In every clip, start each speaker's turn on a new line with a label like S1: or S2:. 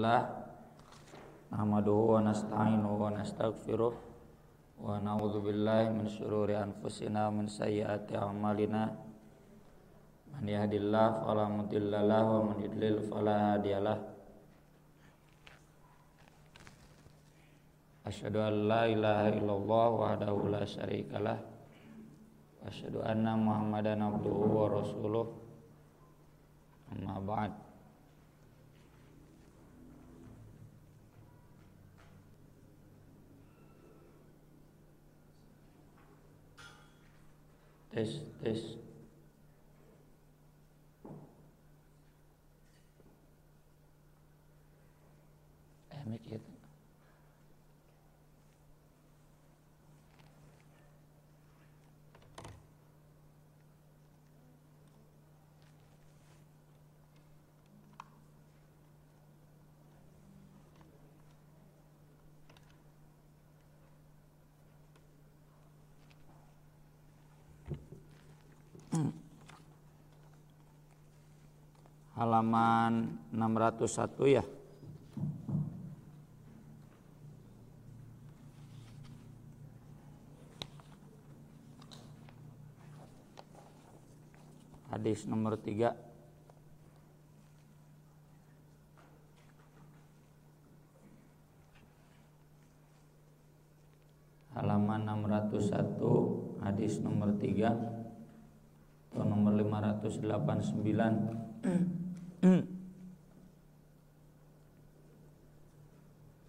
S1: Alhamdulillah nahmaduhu wa nasta'inuhu wa nastaghfiruh wa na'udzu billahi min syururi anfusina wa min sayyiati a'malina. Man yahdihillahu fala mudhillalah wa man yudlil fala hadiyalah. Asyhadu an la ilaha illallah wahdahu la syarikalah wa asyhadu anna Muhammadan abduhu wa rasuluh. Amma ba'd. Tes. Mic itu. Halaman 601 ya. Hadis nomor 3. Halaman 601 hadis nomor 3 atau nomor 589.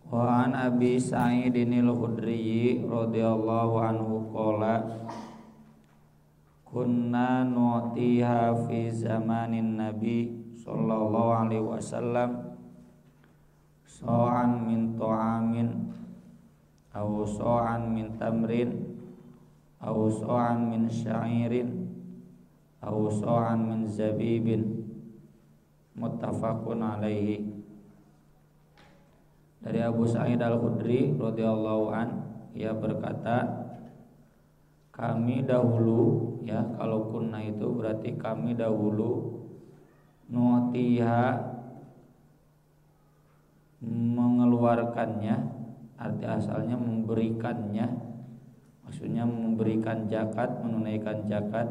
S1: Wa an Abi Sa'idin al-Khudri radhiyallahu anhu qala kunna nu'tiha fi zamanin nabi sallallahu alaihi wasallam sa'an min ta'amin aw sa'an min tamrin aw sa'an min sya'irin aw sa'an min zabibin. Muttafaqun alaihi. Dari Abu Sa'id al-Khudri radhiyallahu an, ia berkata, kami dahulu, ya kalau kunna itu berarti kami dahulu, nu'tiha mengeluarkannya, arti asalnya memberikannya, maksudnya memberikan zakat, menunaikan zakat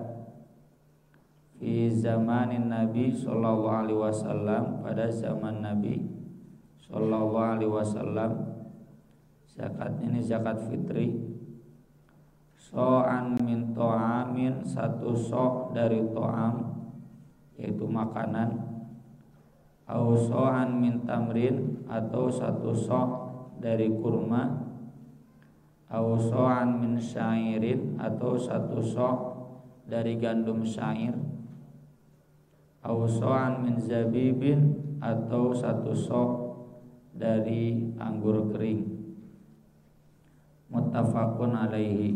S1: fi zamanin Nabi sallallahu alaihi wasallam, pada zaman Nabi sallallahu alaihi wasallam. Zakat ini zakat fitri. So'an min to'amin, satu so' dari to'am yaitu makanan. Au so'an min tamrin, atau satu so' dari kurma. Au so'an min syairin, atau satu so' dari gandum syair. Au so'an min zabibin, atau satu so' dari anggur kering. Muttafaqun alaihi.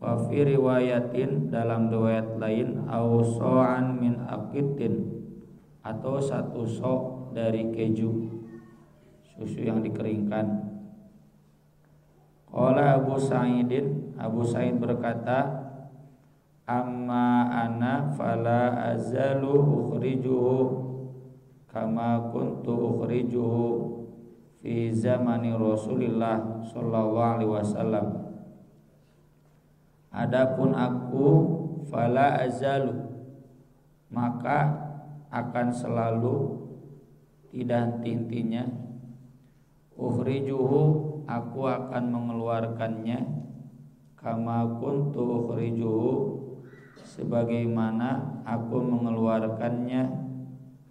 S1: Wa fi riwayatin, dalam riwayat lain, au so'an min aqitin, atau satu so' dari keju, susu yang dikeringkan. Qala Abu Sa'idin, Abu Sa'id berkata, amma ana fala azalu ukhrijuhu kama kuntu ukhrijuhu fi zamani Rasulillah sallallahu alaihi wasallam. Adapun aku, fala azalu, maka akan selalu, tidak henti-hentinya, ukhrijuhu, aku akan mengeluarkannya, kama kuntu ukhrijuhu, sebagaimana aku mengeluarkannya,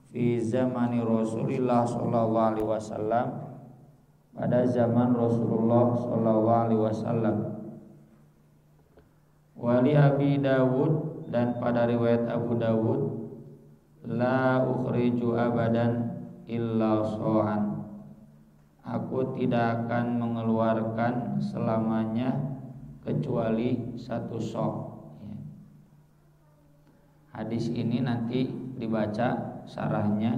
S1: fi zamani Rasulillah sallallahu alaihi wasallam, pada zaman Rasulullah sallallahu alaihi wasallam. Wali Abi Dawud, dan pada riwayat Abu Dawud, la ukhriju abadan illa so'an, aku tidak akan mengeluarkan selamanya kecuali satu so'. Hadis ini nanti dibaca syarahnya,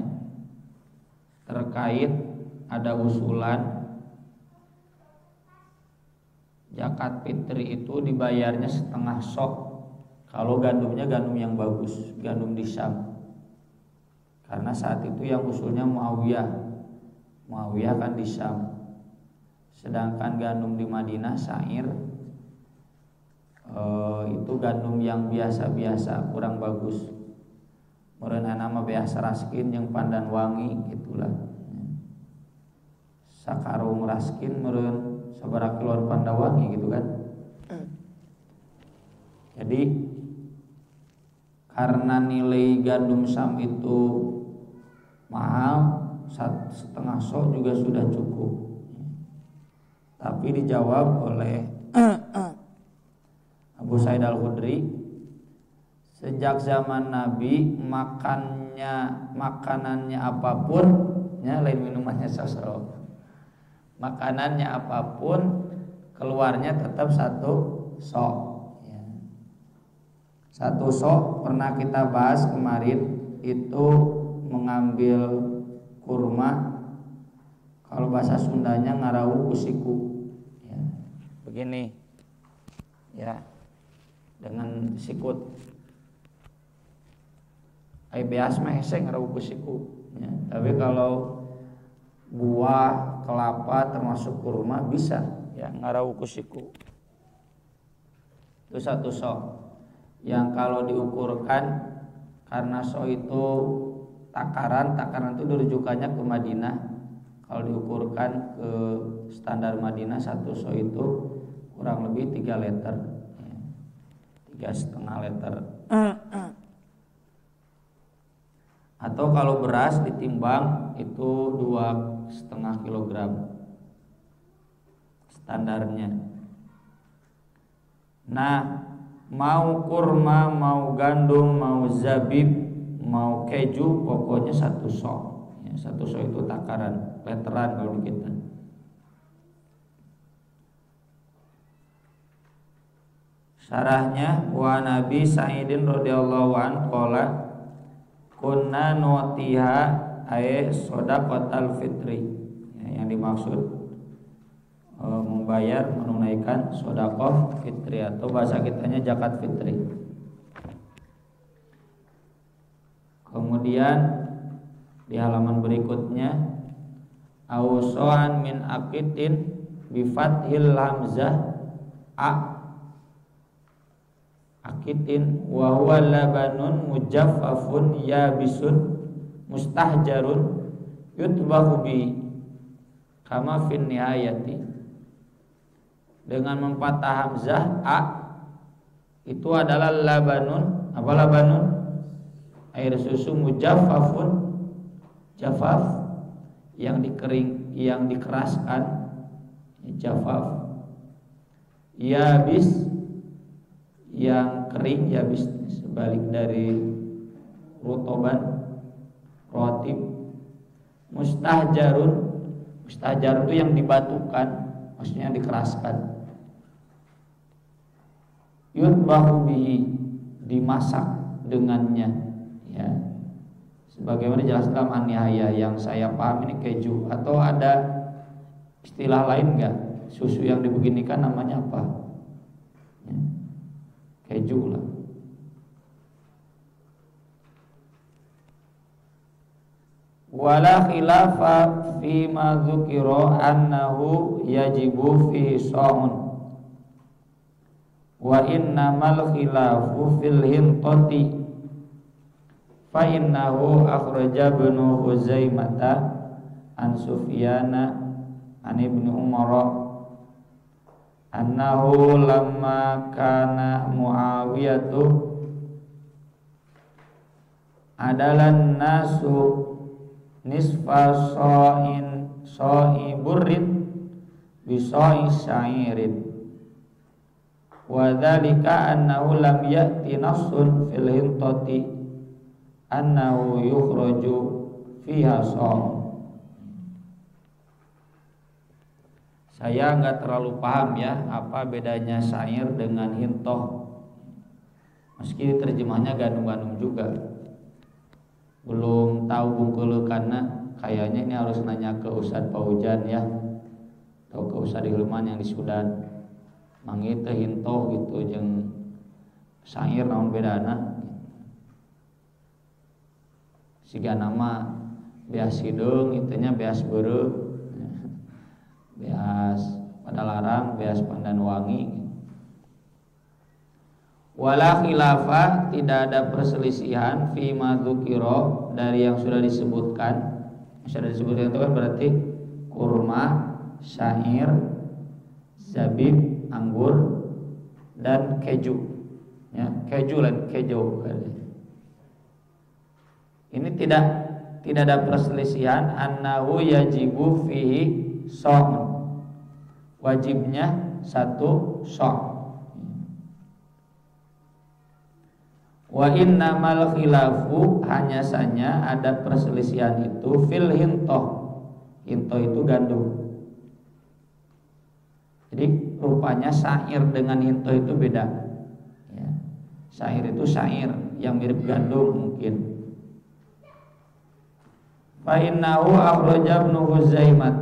S1: terkait ada usulan zakat fitri itu dibayarnya setengah sok kalau gandumnya gandum yang bagus, gandum di Syam. Karena saat itu yang usulnya Muawiyah kan di Syam. Sedangkan gandum di Madinah syair itu gandum yang biasa-biasa, kurang bagus. Meureun nama biasa raskin yang pandan wangi gitulah. Sakarung raskin meureun sabaraha kilon pandan wangi gitu kan. Jadi karena nilai gandum Syam itu mahal, 1,5 sok juga sudah cukup. Tapi dijawab oleh Abu Sa'id Al-Khudri, sejak zaman Nabi makanannya apapun, ya lain minumannya sosro. Makanannya apapun keluarnya tetap 1 sok. Ya. 1 sok pernah kita bahas kemarin itu mengambil kurma, kalau bahasa Sundanya ngarawu kusiku. Ya. Begini, ya. Dengan sikut ai beas mah hese ngarawu kusiku ya. Tapi kalau buah kelapa termasuk kurma bisa ya ngarawu kusiku. Itu 1 sok. Yang kalau diukurkan karena sok itu takaran itu dirujukannya ke Madinah. Kalau diukurkan ke standar Madinah 1 sok itu kurang lebih 3 liter. 3,5 liter. Atau kalau beras ditimbang itu 2,5 kilogram standarnya. Nah, mau kurma, mau gandum, mau zabib, mau keju, pokoknya 1 sok. Ya, 1 sok itu takaran, leteran kalau di kita. Syarahnya, wa Nabi Sa'idin radhiyallahu anhu qala kunna nutiha ay shadaqatal fitri. Ya, yang dimaksud membayar, menunaikan sedekah fitri atau bahasa kitanya zakat fitri. Kemudian di halaman berikutnya ausoan min aqitin bi fathil hamzah aqitin wa huwa labanun mujaffafun yabisun mustahjarun yutbahu bi kama fin nihayati. Dengan memfathah hamzah itu adalah labanun. Apa labanun? Air susu mujaffafun, jafaf yang dikering, yang dikeraskan, jafaf. Yabis yang kering, yabis sebalik dari rutoban, rotib. Mustahjarun itu yang dibatukan, maksudnya dikeraskan. Yutbahu bihi, dimasak dengannya, ya. Sebagaimana jelas dalam An-Nihayah yang saya paham ini keju. Atau ada istilah lain enggak? Susu yang dibeginikan namanya apa? Ya. Keju lah. Wala khilafa fi ma dzukira annahu yajibu fi shaum. Wa innamal khilafu fil hintati fa innahu akhraja ibnu Huzaimah an Sufyana an ibnu Umar annahu lamma kana Muawiyatu adalan nasu nisfa sa'i burrin bi sa'i sya'irin wa dzalika annahu lam ya'ti nafsun fil hintati annahu yukhraju fiha shaum. Saya enggak terlalu paham ya apa bedanya syair dengan hintoh. Meski terjemahnya gandum-gandum juga. Belum tahu bungkul karena kayaknya ini harus nanya ke Ustadz Paujan ya, atau ke Ustadz Hilman yang di Sudan. Mangi teh hintoh gitu jeung syair naon bedana. siga nama beas hidung itunya beas beureuh, beas pada larang, beas pandan wangi. Wala khilafah, tidak ada perselisihan fi ma dzukira, dari yang sudah disebutkan. Sudah disebutkan itu kan berarti kurma, syair, zabib, anggur, dan keju. Ya, keju dan keju. Ini tidak ada perselisihan annahu yajibu fihi shaum. Wajibnya satu shaum. Wa innamal khilafu, hanya saja ada perselisihan itu fil hintoh. Hintoh itu gandum. Jadi rupanya syair dengan hintoh itu beda. Ya. Syair itu syair yang mirip gandum mungkin. Fa innahu akhraja Ibnu Huzaimah,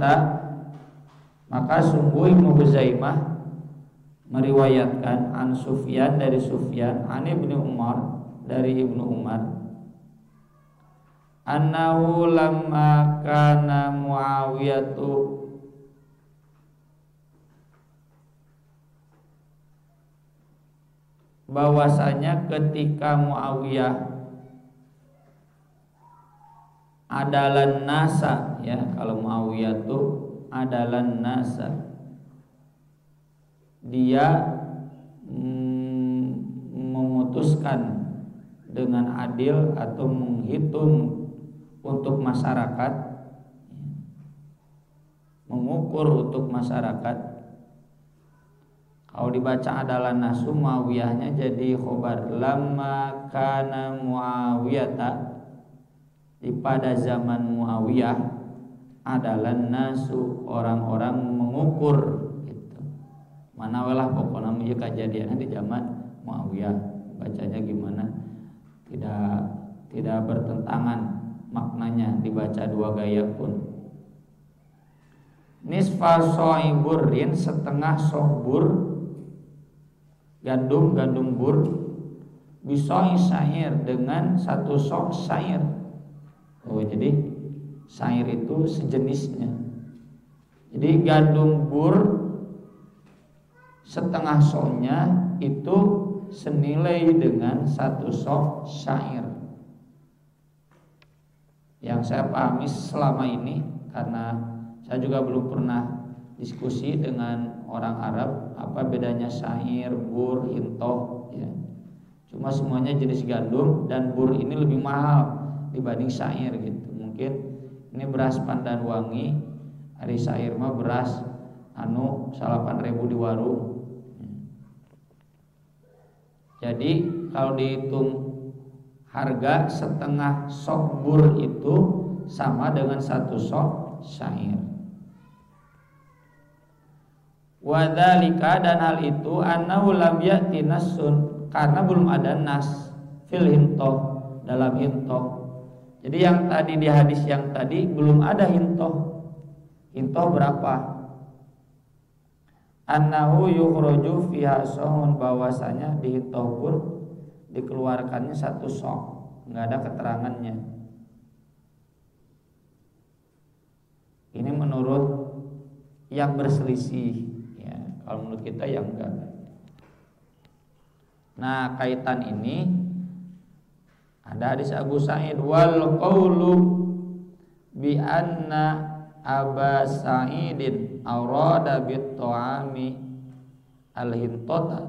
S1: maka sungguh Ibnu Huzaimah meriwayatkan an Sufyan, dari Sufyan, an Ibnu Umar, dari Ibnu Umar, annahu lamma kana Muawiyatu, bahwasanya ketika Muawiyah adalah nasa, ya, kalau Muawiyah itu adalah nasa, dia memutuskan dengan adil atau menghitung untuk masyarakat, mengukur untuk masyarakat. Kalau dibaca adalah nasu, Muawiyahnya jadi khobar, lamma kana Muawiyata, pada zaman Muawiyah adalah nasu, orang-orang mengukur gitu. Manawalah pokoknya ieu kejadian di zaman Muawiyah, bacanya gimana? Tidak bertentangan maknanya, dibaca dua gaya pun. Nisfa so'iburin, setengah so'bur gandum bur, bisoi syair, dengan satu sok syair. Oh, jadi syair itu sejenisnya. Jadi gandum bur setengah soknya itu senilai dengan satu sok syair. Yang saya pahami selama ini, karena saya juga belum pernah diskusi dengan orang Arab apa bedanya syair, bur, hintoh, ya. Cuma semuanya jenis gandum, dan bur ini lebih mahal dibanding syair gitu. Mungkin ini beras pandan wangi, hari syair mah beras 8.000 di warung. Jadi kalau dihitung harga, setengah sok bur itu sama dengan satu sok syair. Wadzalika, dan hal itu annahu lam ya'ti nassun, karena belum ada nas fil hintoh, dalam hintoh. Jadi yang tadi di hadis yang tadi belum ada hintoh. Hintoh berapa? Annahu yukhraju fiha sahun, bahwasanya di hintoh pun dikeluarkannya satu sok, enggak ada keterangannya. Ini menurut yang berselisih, ya. Kalau menurut kita yang enggak. Nah, kaitan ini ada hadis Abu Sa'id, wal qawlu bi anna Aba Sa'idin awrada bit ta'ami al-hintata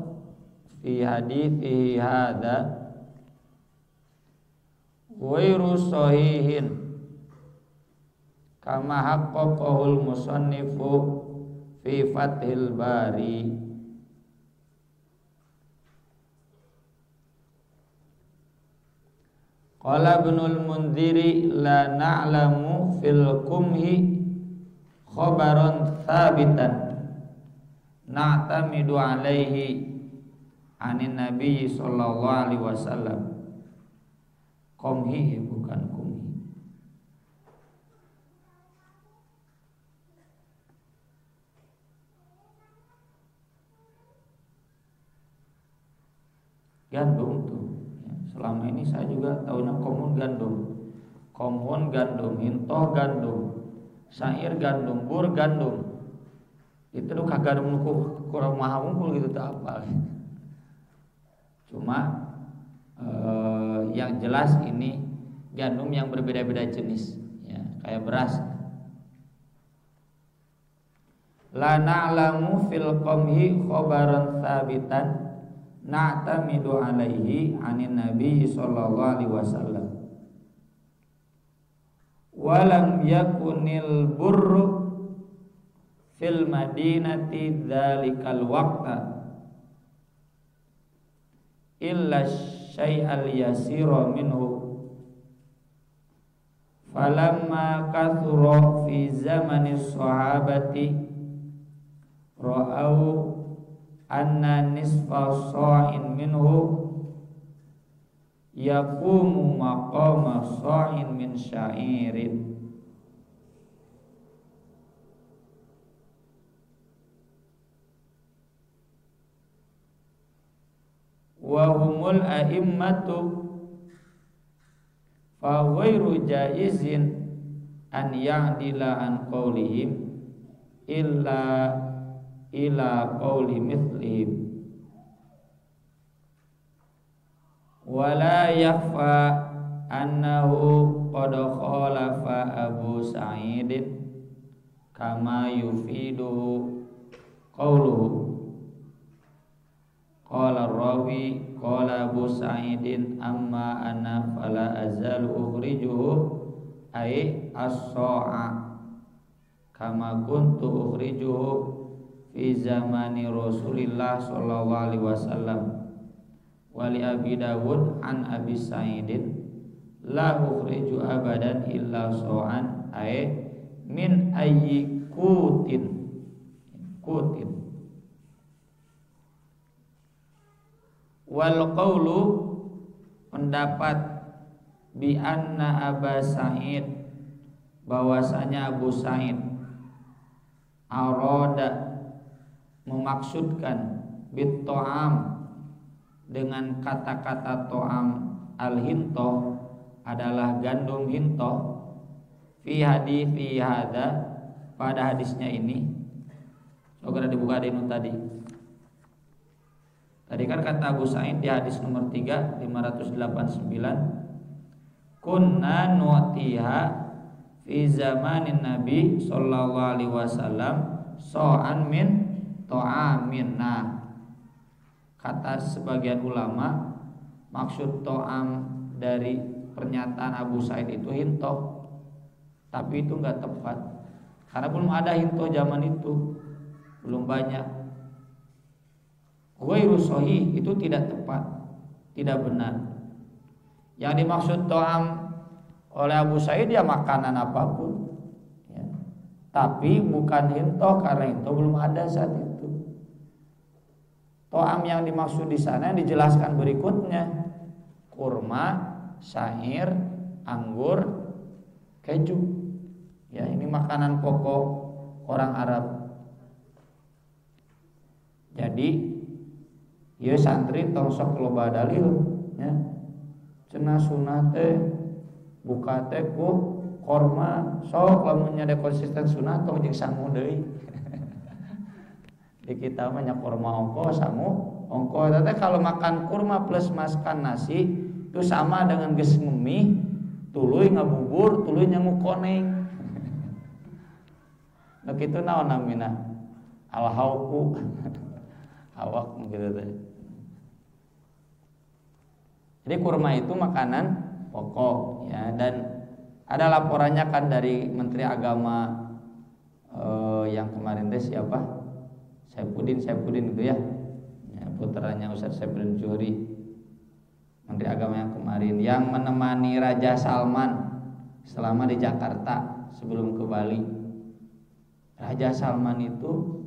S1: fi hadithi hadha ghairu sahihin kama haqqaqahul musannifu fi Fathil Bari. Qala Ibnul Mundhiri la na'lamu fil kumhi khabaran thabitan na'tamidu alaihi anin Nabi sallallahu alaihi wasallam. Kumhi, bukan kumhi. Gandum tuh. Selama ini saya juga tahunya komun gandum. Qamhun gandum, hintoh gandum, syair gandum, bur gandum. Itu nu kagandum nu kurang maha unggul gitu tak apa. Cuma yang jelas ini gandum yang berbeda-beda jenis ya, kayak beras. La na'lamu fil qamhi khabaran tsabitan na'tamidu alaihi anin nabi sallallahu alaihi wasallam. Walam yakunil burru fil madinati dzalikal waqta illa syai'al yasira minhu falamma kathura fi zamani sahabati ra'au anna nisfa sa'in minhu yaqumu maqama sa'in min sya'irin. Wa humul a'immatu fa ghairu jaizin an ya'dila an qawlihim illa ila qawli mithlihim wala yakhfa annahu qad khalafa Abu Sa'idin kama yufiduhu qawluhu qala rawi qala Abu Sa'idin amma ana fala azalu ukhrijuhu ay as-sa'a kama kuntu ukhrijuhu fi zamani Rasulillah sallallahu alaihi wasallam. Wali Abi Dawud an Abi Sa'idin la ukhriju abadan illa so'an ay min ayyi kutin wal qawlu pendapat bi anna Aba Sa'id bahwasanya Abu Sa'id arada memaksudkan bit to'am dengan kata-kata to'am al-hintoh adalah gandum hintoh fi hada pada hadisnya ini. Segera dibuka dinu tadi. Tadi kan kata Abu Sa'id di hadis nomor 3 589 kunna nu'tiha fi zamanin Nabi sallallahu alaihi wasallam so'an min to'amin. Nah, kata sebagian ulama maksud to'am dari pernyataan Abu Sa'id itu hintoh, tapi itu enggak tepat karena belum ada hintoh zaman itu, belum banyak. Ghairu sahih itu tidak tepat, tidak benar. Yang dimaksud to'am oleh Abu Sa'id ya makanan apapun ya. Tapi bukan hintoh karena hintoh belum ada saat itu. To'am yang dimaksud di sana yang dijelaskan berikutnya kurma, syair, anggur, keju. Ya, ini makanan pokok orang Arab. Jadi, ya santri tong sok loba dalil ya. Cenah sunah teh buka teh ku kurma sok lamun nya konsisten sunah tong jeung sangu deui. Di kita mah nya kurma ongko sangu ongko. Teh kalau makan kurma plus makan nasi itu sama dengan geus ngemi tuluy ngabubur tuluy nyangu koneng. Nah kitu naon namina al-hauqu awak gitu teh. Jadi kurma itu makanan pokok ya, dan ada laporannya kan dari Menteri Agama yang kemarin teh siapa? Saifuddin itu ya. Ya, putranya Ustaz Saifuddin Zuhri. Menteri Agama yang kemarin yang menemani Raja Salman selama di Jakarta sebelum ke Bali. Raja Salman itu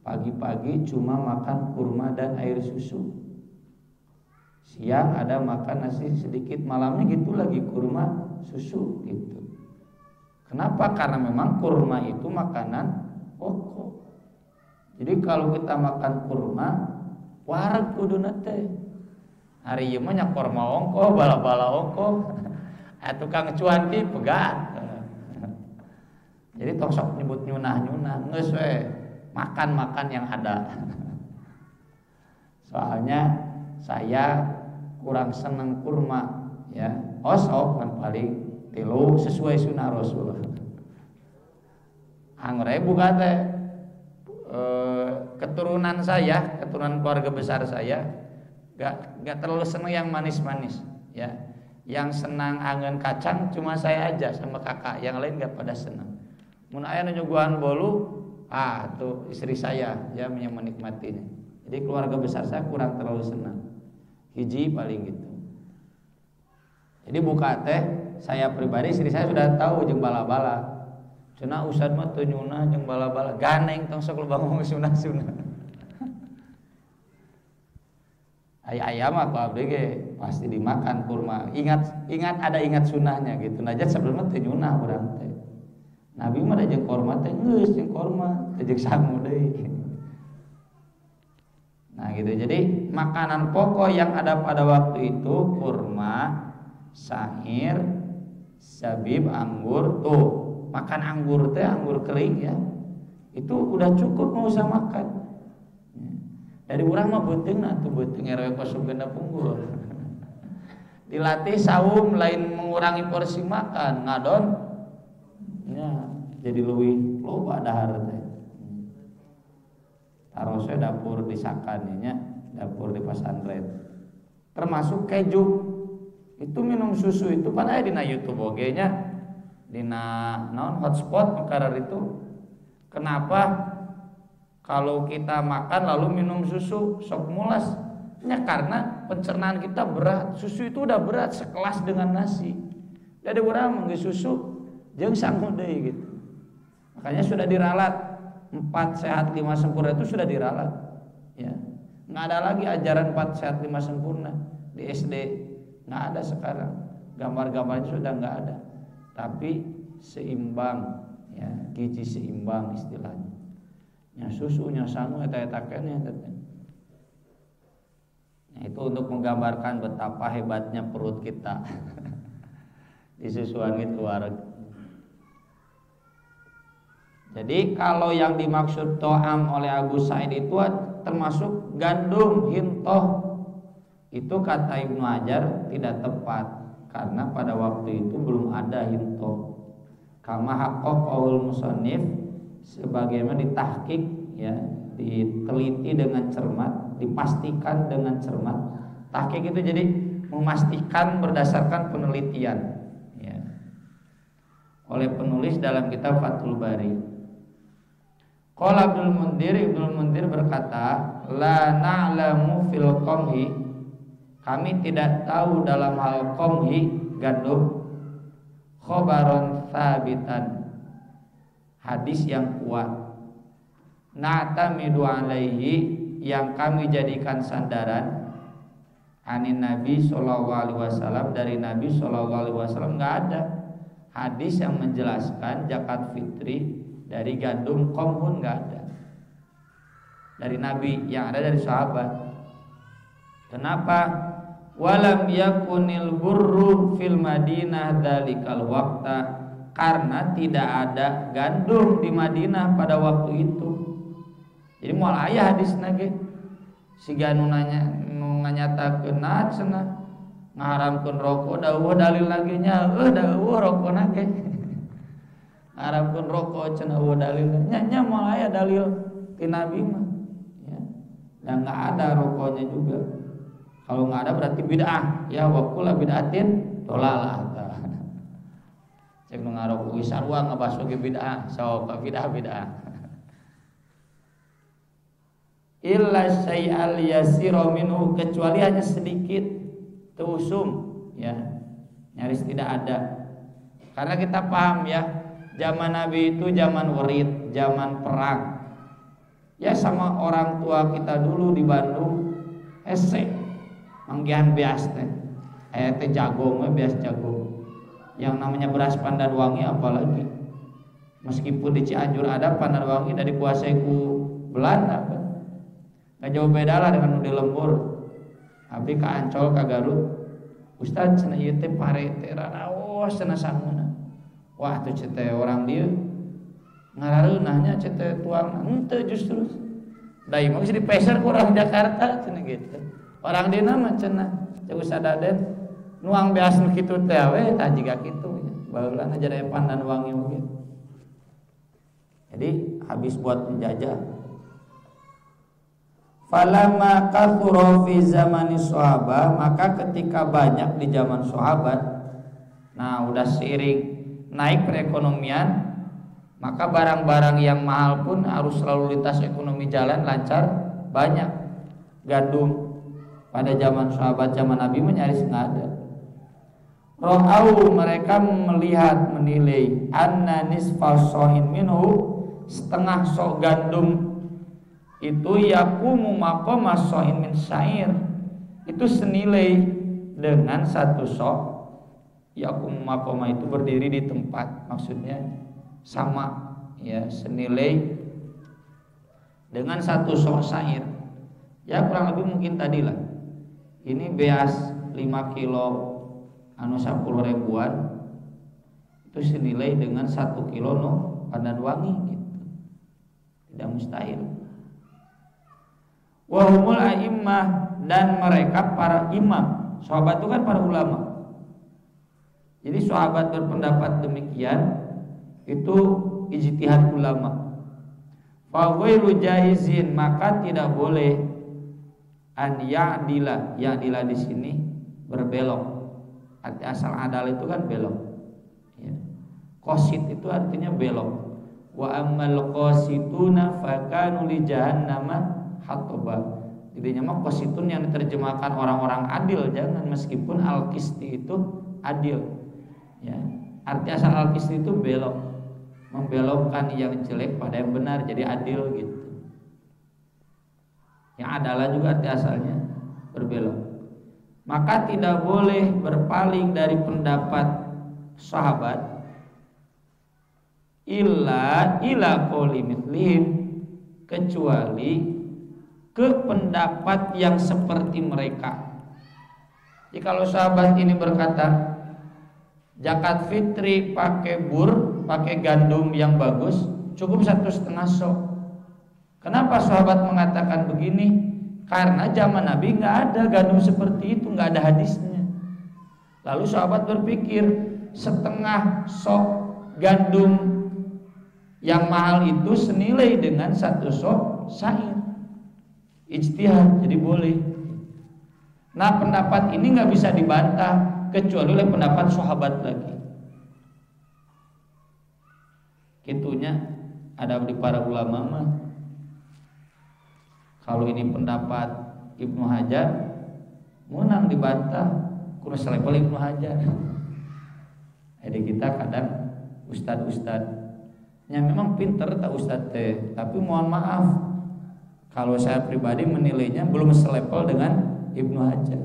S1: pagi-pagi cuma makan kurma dan air susu. Siang ada makan nasi sedikit, malamnya gitu lagi kurma susu gitu. Kenapa? Karena memang kurma itu makanan pokok. Jadi kalau kita makan kurma, wareg kuduna teh. Hari ieu mah nya kurma ongko, bala-bala ongko. Tukang cuanki pegat. Jadi sok nyebut nyunah-nyunah, geus we makan yang ada. Soalnya saya kurang seneng kurma ya. Sok kan paling 3 sesuai sunnah Rasul. Angre buka teh keturunan saya, keturunan keluarga besar saya gak terlalu seneng yang manis-manis ya. Yang senang angin kacang cuma saya aja sama kakak, yang lain gak pada senang. Mun aya nu nyuguhan bolu, tuh istri saya ya yang menikmatinya. Jadi keluarga besar saya kurang terlalu senang. Hiji paling gitu. Jadi buka teh saya pribadi istri saya sudah tahu jeung bala-bala. Cenah usad mah teu nyunah jeung bala-bala, ganeng tong sok loba ngomong sunah-sunah. Ayam aku abdi ge pasti dimakan kurma. Ingat ada sunahnya gitu. Najat sebelumnya teu nyunah urang teh. Nabi mah da jeung kurma teh geus jeung kurma, teu jeung sangu deui. Nah gitu. Jadi makanan pokok yang ada pada waktu itu kurma, sa'ir, zabib, anggur. Tuh, makan anggur teh anggur kering ya. Itu udah cukup, mau usah makan. Dari urang mah beuteungna tuh beuteung RW kosong genep unggul. Dilatih saum lain mengurangi porsi makan, ngadon ya jadi leuwih loba dahar teh. Tarose dapur disakan nya, dapur di pesantren. Termasuk keju. Itu minum susu itu pan aya dina YouTube oge nya. Dina naon hotspot makarar itu. Kenapa kalau kita makan lalu minum susu sok mulas? Ya karena pencernaan kita berat. Susu itu udah berat sekelas dengan nasi. Jadi urang mangge susu jeung sangu deui gitu. Makanya sudah diralat 4 sehat 5 sempurna itu sudah diralat ya. Nggak ada lagi ajaran 4 sehat 5 sempurna di SD, nggak ada sekarang. Gambar-gambarnya sudah nggak ada. Tapi seimbang ya, gizi seimbang istilahnya. Nya susu nya sangu eta keneh teh. Nah, itu untuk menggambarkan betapa hebatnya perut kita. Disusuan gitu wareg. Jadi kalau yang dimaksud to'am oleh Abu Sa'id itu termasuk gandum, hintoh. Itu kata Ibnu Hajar tidak tepat karena pada waktu itu belum ada hintoh. Kama haqqaqahul musannif sebagaimana ditahqiq ya, diteliti dengan cermat, dipastikan dengan cermat. Tahqiq itu jadi memastikan berdasarkan penelitian ya. Oleh penulis dalam kitab Fathul Bari. Qala Ibnu Munzir berkata, la na'lamu fil qamhi, kami tidak tahu dalam hal qamhi gandum, khabaron tsabitan, hadis yang kuat, na'tamidu alaihi, yang kami jadikan sandaran, anin Nabi sallallahu alaihi wasallam, dari Nabi sallallahu alaihi wasallam enggak ada hadis yang menjelaskan zakat fitri dari gandum qamhun, enggak ada dari Nabi, yang ada dari sahabat. Kenapa? Walam yakunil burru fil Madinah dzalikal waqta, karena tidak ada gandum di Madinah pada waktu itu. Jadi moal aya hadisna ge siga nu nganyatakeun cenah ngaharamkeun rokok dawuh dalil lagi nya dawuh rokona ge ngaharamkeun rokok cenah dalilnya nya moal aya dalil ti Nabi mah ya. Dan enggak ada rokoknya juga. Kalau enggak ada berarti bid'ah ya, wa kullu bid'atin dhalalah. Cek nu ngarokok sarua ngabas ge bid'ah, sok bid'ah. Illa syai'al yasira minhu, kecuali hanya sedikit teusum ya, nyaris tidak ada. Karena kita paham ya, zaman Nabi itu zaman warid, zaman perang. Ya sama orang tua kita dulu di Bandung, manggihan beas teh, teh jagung, beas jagung. Yang namanya beras Pandanwangi apalagi. Meskipun di Cianjur ada, Pandanwangi udah dikuasai ku Belanda kan. Gak jauh beda lah dengan di Lembur. Abdi ka Ancol ka Garut Ustaz cenah ieu teh pare teh ranaos cenah sangeuna. Wah tuh teh orang dieu ngarareunahnya teh tuang henteu justru. Da ieu mah geus dipeser ku orang Jakarta cenah gitu. Orang dina mah cenah cek Ustaz Daden nuang beas nu kitu teh we tah jiga kitu ya. Baheula jadi pandan wangi oge. Jadi habis buat penjajah. Falamma kathura fi zamani sahabah, maka ketika banyak di zaman sahabat, nah udah seiring naik perekonomian, maka barang-barang yang mahal pun harus lalu lintas ekonomi jalan lancar, banyak. Gandum pada zaman sahabat zaman Nabi nyaris nggak ada. Ro'au, mereka melihat menilai anna nisfa sohin minhu, setengah sok gandum itu yakumu maqama sohin min syair, itu senilai dengan satu sok. Yakumu maqama itu berdiri di tempat, maksudnya sama ya, senilai dengan satu sok syair. Ya kurang lebih mungkin tadilah ini beas 5 kilo anu 10 ribuan itu senilai dengan 1 kilo no pandan wangi gitu. Tidak mustahil. Wahumul a'immah, dan mereka para imam. Sahabat itu kan para ulama. Jadi sahabat berpendapat demikian itu ijtihad ulama. Fa ghairu jaizin, maka tidak boleh an ya'dila. Ya'dila di sini berbelok. Arti asal adal itu kan belok. Ya. Qasid itu artinya belok. Wa ammal qasituna fakanu li jahannama hataba. Jadinya mah qasitun yang diterjemahkan orang-orang adil, jangan, meskipun al-qisti itu adil. Ya. Arti asal al-qisti itu belok, membelokkan yang jelek pada yang benar, jadi adil gitu. Yang adalah juga arti asalnya berbelok. Maka tidak boleh berpaling dari pendapat sahabat illa qouli mithlihim, kecuali ke pendapat yang seperti mereka. Jadi kalau sahabat ini berkata zakat fitri pakai pakai gandum yang bagus cukup 1,5 sok. Kenapa sahabat mengatakan begini? Karena zaman Nabi nggak ada gandum seperti itu, nggak ada hadisnya. Lalu sahabat berpikir setengah sok gandum yang mahal itu senilai dengan 1 sok syair. Ijtihad, jadi boleh. Nah pendapat ini nggak bisa dibantah kecuali oleh pendapat sahabat lagi. Kitunya ada di para ulama mah. Kalau ini pendapat Ibnu Hajar, menang dibantah kudu selevel Ibnu Hajar. Jadi kita kadang ustad-ustadnya memang pinter tak ustad teh, tapi mohon maaf kalau saya pribadi menilainya belum selevel dengan Ibnu Hajar.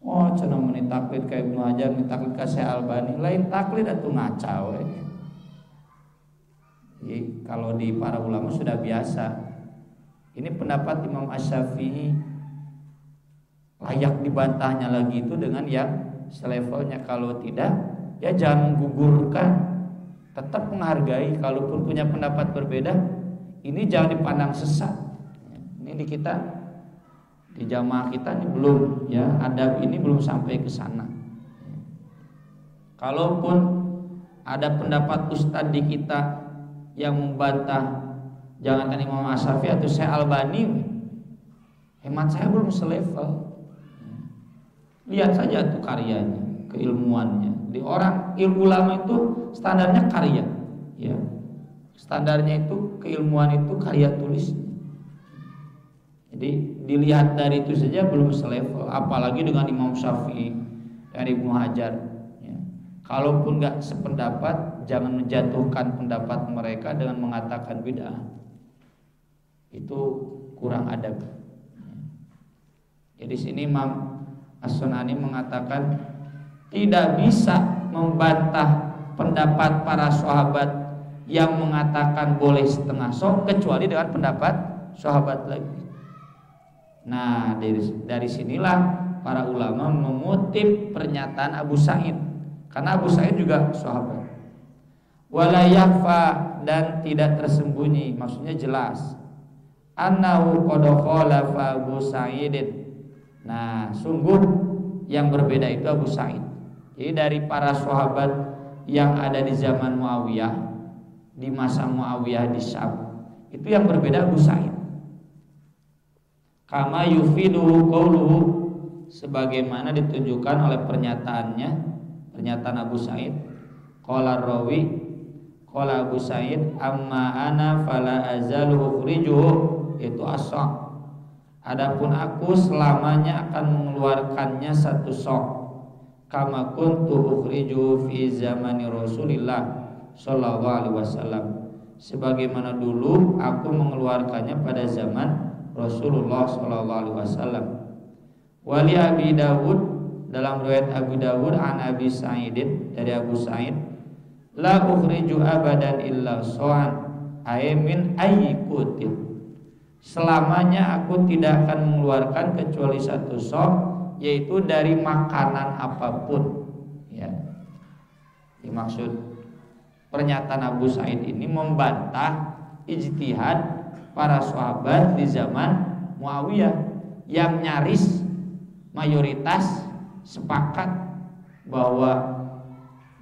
S1: Oh, cenah meni taklid ka Ibnu Hajar, meni taklid ka Syekh Albani, lain taklid atuh ngaca we. Jadi kalau di para ulama sudah biasa. Ini pendapat Imam Asy-Syafi'i, layak dibantahnya lagi itu dengan yang selevelnya. Kalau tidak, ya jangan menggugurkan, tetap menghargai. Kalaupun punya pendapat berbeda, ini jangan dipandang sesat. Ini di kita, di jamaah kita ini belum, ya adab ini belum sampai ke sana. Kalaupun ada pendapat ustadz di kita yang membantah, jangankan Imam Asy-Syafi'i atau Syekh Albani, hemat saya belum selevel. Lihat saja tuh karyanya, keilmuannya. Di orang ilmu ulama itu standarnya karya, ya. Standarnya itu keilmuan itu karya tulis. Jadi dilihat dari itu saja belum selevel, apalagi dengan Imam Syafi'i dan Ibnu Hajar. Ya. Kalaupun nggak sependapat, jangan menjatuhkan pendapat mereka dengan mengatakan bid'ah. Itu kurang adab. Jadi sini Imam As-Sunani mengatakan tidak bisa membantah pendapat para sahabat yang mengatakan boleh setengah sok kecuali dengan pendapat sahabat lagi. Nah dari sinilah para ulama mengutip pernyataan Abu Sa'id, karena Abu Sa'id juga sahabat. Wala yakhfa, dan tidak tersembunyi, maksudnya jelas. Annahu qad khalafa Abu Sa'idin. Nah, sungguh yang berbeda itu Abu Sa'id. Jadi dari para sahabat yang ada di zaman Muawiyah, di masa Muawiyah di Syam, itu yang berbeda Abu Sa'id. Kama yufidu qauluhu, sebagaimana ditunjukkan oleh pernyataan Abu Sa'id. Qala rawi, qala Abu Sa'id, amma ana fala azalu ukhrijuhu, itu as-sa'. Adapun aku selamanya akan mengeluarkannya satu sok. Kama kuntu ukhriju fi zamani Rasulillah sallallahu alaihi wasallam, sebagaimana dulu aku mengeluarkannya pada zaman Rasulullah sallallahu alaihi wasallam. Wali Abi Dawud, dalam riwayat Abu Dawud an Abi Sa'idin, dari Abu Sa'id, la ukhriju abadan illa so'an ay min ayyikutin, selamanya aku tidak akan mengeluarkan kecuali satu sok, yaitu dari makanan apapun. Ya, dimaksud pernyataan Abu Sa'id ini membantah ijtihad para sahabat di zaman Muawiyah yang nyaris mayoritas sepakat bahwa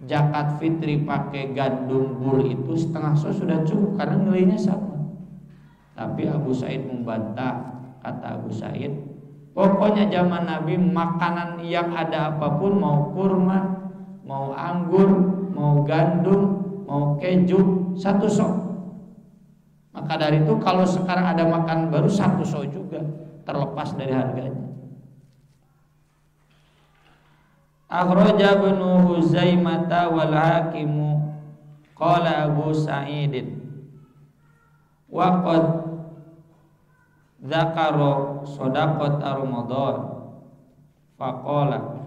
S1: zakat fitri pakai gandum bul itu setengah so sudah cukup karena nilainya sama. Tapi Abu Sa'id membantah. Kata Abu Sa'id, pokoknya zaman Nabi makanan yang ada apapun, mau kurma, mau anggur, mau gandum, mau keju, satu sok. Maka dari itu kalau sekarang ada makan baru satu sok juga, terlepas dari harganya. Akhraja Ibnu Huzaimah wal Hakim qala Abu Sa'idin wa qad dzakara shadaqat Ramadan faqala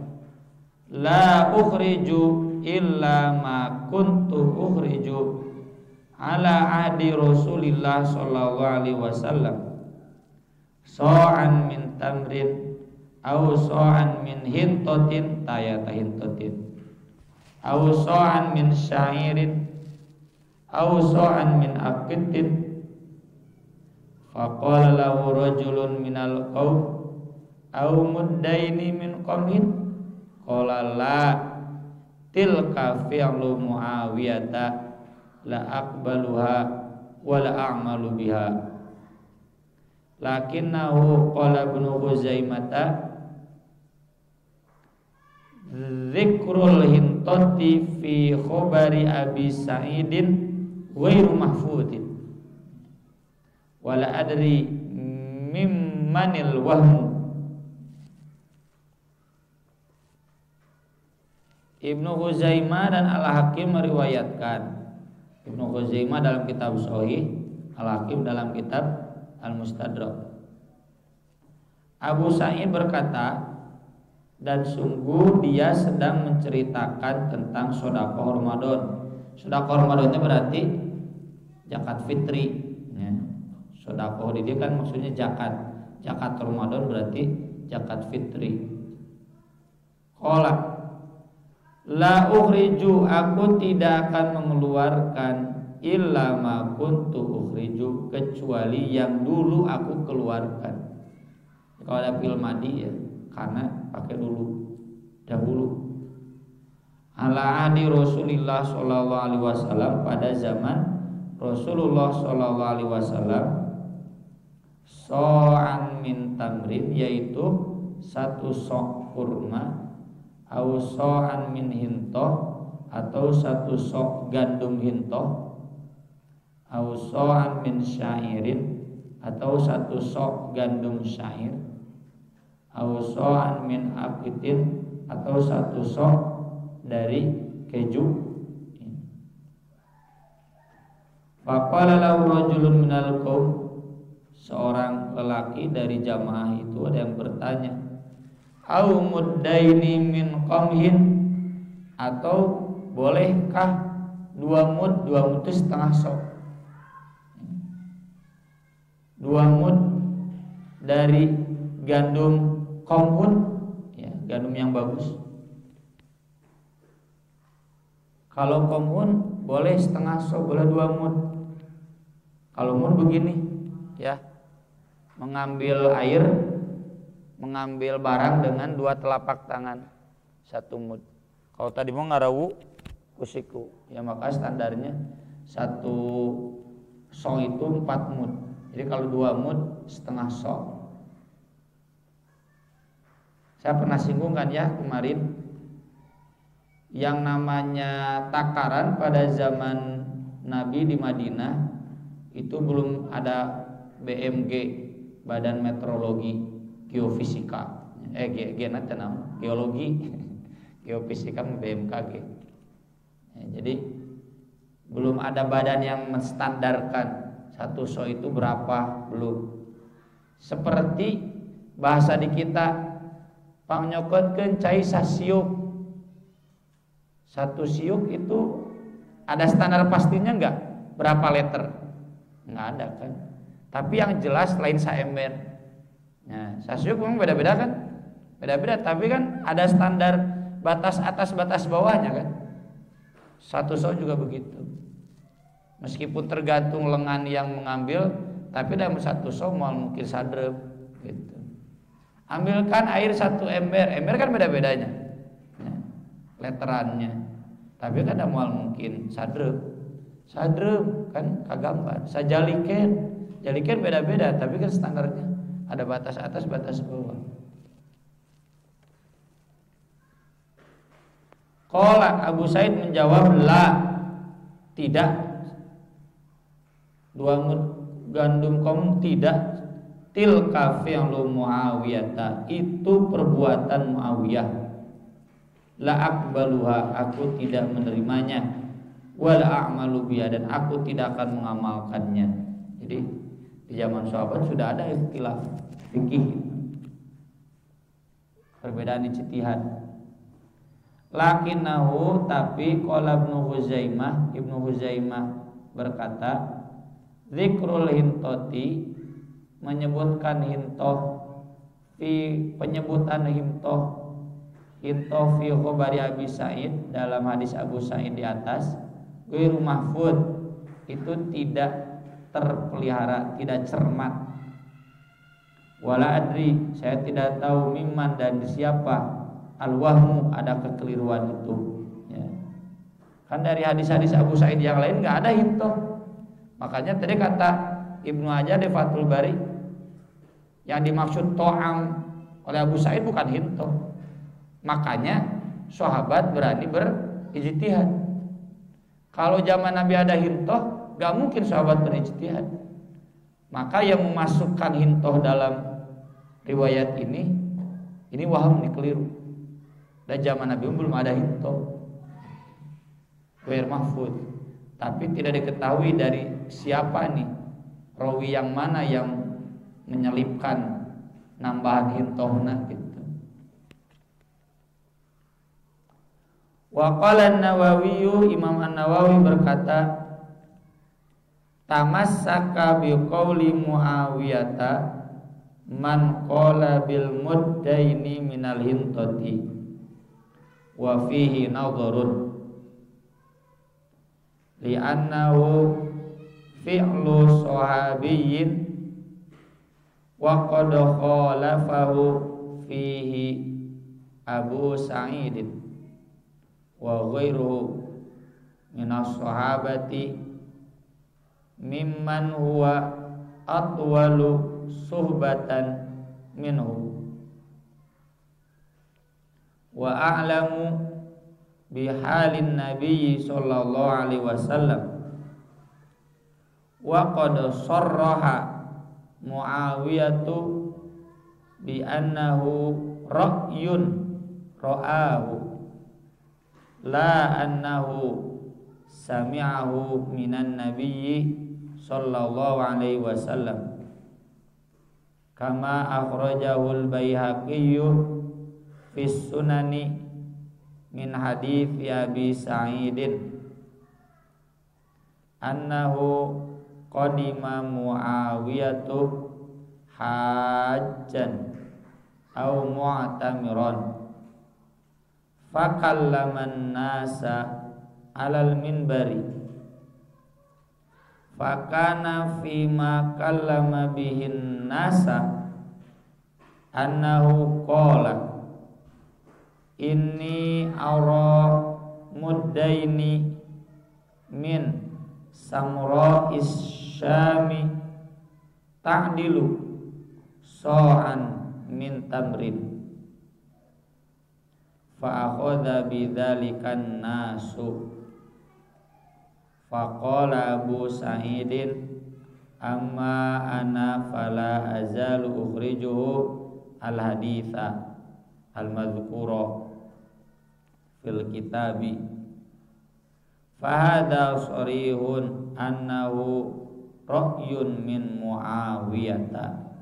S1: la ukhriju illa ma kuntu ukhriju ala ahdi Rasulillah sallallahu alaihi wasallam so'an min tamrin au so'an min hintotin tayata hintotin au so'an min syairin au so'an min aqitin. Faqala lahu rajulun minal qaum au muddaini min qamhin qala la tilka fi'lu Muawiyata la aqbaluha wa la a'malu biha. Lakinnahu qala Ibnu Huzaimah dzikrul hintati fi khabari Abi Sa'idin ghairu mahfudin wala adri mimmanil wahmu. Ibnu Huzaimah dan Al-Hakim meriwayatkan. Ibnu Huzaimah dalam kitab Sahih, Al-Hakim dalam kitab Al-Mustadrak. Abu Sa'id berkata, dan sungguh dia sedang menceritakan tentang sedekah Ramadan. Sedekah Ramadan itu berarti zakat fitri. Sedekah di dia kan maksudnya zakat. Zakat Ramadan berarti zakat fitri. Qala la ukhriju, aku tidak akan mengeluarkan illa ma kuntu ukhriju, kecuali yang dulu aku keluarkan. Kalau ada fil madi ya, karena pakai dahulu. Ala ahdi Rasulillah sallallahu alaihi wasallam, pada zaman Rasulullah sallallahu alaihi wasallam, so'an min tamrin, yaitu satu sok kurma, au so'an min hintoh, atau satu sok gandum hintoh, au so'an min syairin, atau satu sok gandum syair, au so'an min aqitin, atau satu sok dari keju. Faqala lahu rajulun minal qaum, seorang lelaki dari jamaah itu ada yang bertanya, au muddaini min qamhin, atau bolehkah dua mud itu setengah sok, 2 mud dari gandum qamhun gandum yang bagus. Kalau komun boleh setengah so, boleh 2 mud. Kalau mud begini ya, mengambil air, mengambil barang dengan 2 telapak tangan 1 mud. Kalau tadi mau ngarawu kusiku ya, maka standarnya 1 so itu 4 mud. Jadi kalau 2 mud setengah so. Saya pernah singgung kan ya kemarin, yang namanya takaran pada zaman Nabi di Madinah itu belum ada BMG, Badan Meteorologi Geofisika, geologi, geofisika BMKG. Ya, jadi belum ada badan yang menstandarkan 1 so itu berapa, belum. Seperti bahasa di kita panyokotkeun cai sasiuk. 1 siuk itu ada standar pastinya enggak? Berapa liter? Enggak ada kan. Tapi yang jelas lain saember. Nah, sasiuk memang beda-beda kan? Beda-beda, tapi kan ada standar batas atas batas bawahnya kan. 1 so juga begitu. Meskipun tergantung lengan yang mengambil, tapi dalam 1 so moal mungkin sadrep gitu. Ambilkan air 1 ember. Ember kan beda-bedanya. Nah, leterannya. Tapi kan ada moal mungkin sadrep kan kagambar. Jalikeun beda-beda, tapi kan standarnya ada batas atas batas bawah. Qala Abu Said menjawab, la, tidak. 2 mud gandum kaum tidak. Tilka fi'lu Muawiyah, itu perbuatan Muawiyah. La aqbaluha, aku tidak menerimanya. Wal a'malu biha, dan aku tidak akan mengamalkannya. Jadi di zaman sahabat sudah ada ikhtilaf fikih, perbedaan ijtihad. Lakinnahu, tapi qala Ibnu Huzaimah berkata, zikrul hintoti, menyebutkan hintoh, penyebutan hintoh fi khabari Abi Sa'id, dalam hadis Abu Sa'id di atas, ghairu mahfud, itu tidak terpelihara, tidak cermat. Wala adri, saya tidak tahu mimman, dan siapa, al-wahmu, ada kekeliruan itu ya. Kan dari hadis-hadis Abu Sa'id yang lain nggak ada hintoh. Makanya tadi kata Ibnu Hajar di Fathul Bari, yang dimaksud to'am oleh Abu Sa'id bukan hintoh. Makanya sahabat berani berijtihad. Kalau zaman Nabi ada hintoh, gak mungkin sahabat berijtihad. Maka yang memasukkan hintoh dalam riwayat ini waham, ini keliru. Dan zaman Nabi belum ada hintoh, ghair mahfud. Tapi tidak diketahui dari siapa nih, rawi yang mana yang menyelipkan nambahan hintohna gitu. Wa qala an-Nawawi, Imam An-Nawawi berkata, tamassaka bi qauli Muawiyah man qala bil muddaini minal hintati wa fihi nadharun li'annahu fi'lu sahabiyyin wa qad khalafahu fihi Abu Sa'id wa ghairuhu minas sahabati mimman huwa atwalu suhbatan minhu wa a'lamu bihalin nabiyyi sallallahu alaihi wasallam wa qad sarraha Muawiyatu bi annahu ra'yun ra'ahu la annahu sami'ahu minan nabiyyi sallallahu alaihi wasallam kama akhrajahu al-Baihaqi fi sunani min hadits Abi Sa'idin annahu qadima Muawiyatu hajjan au mu'tamiran fakallaman nasa alal minbari fakana fima kallama bihin nasa annahu qala inni ara muddaini min samra isyami ta'dilu so'an min tamrin fa akhadha bidzalikan nasu faqala Abu Sa'idin amma ana fala azalu ukhrijuhu al haditha al madhkura fil kitabi fahadha sharihun annahu ra'yun min Muawiyata.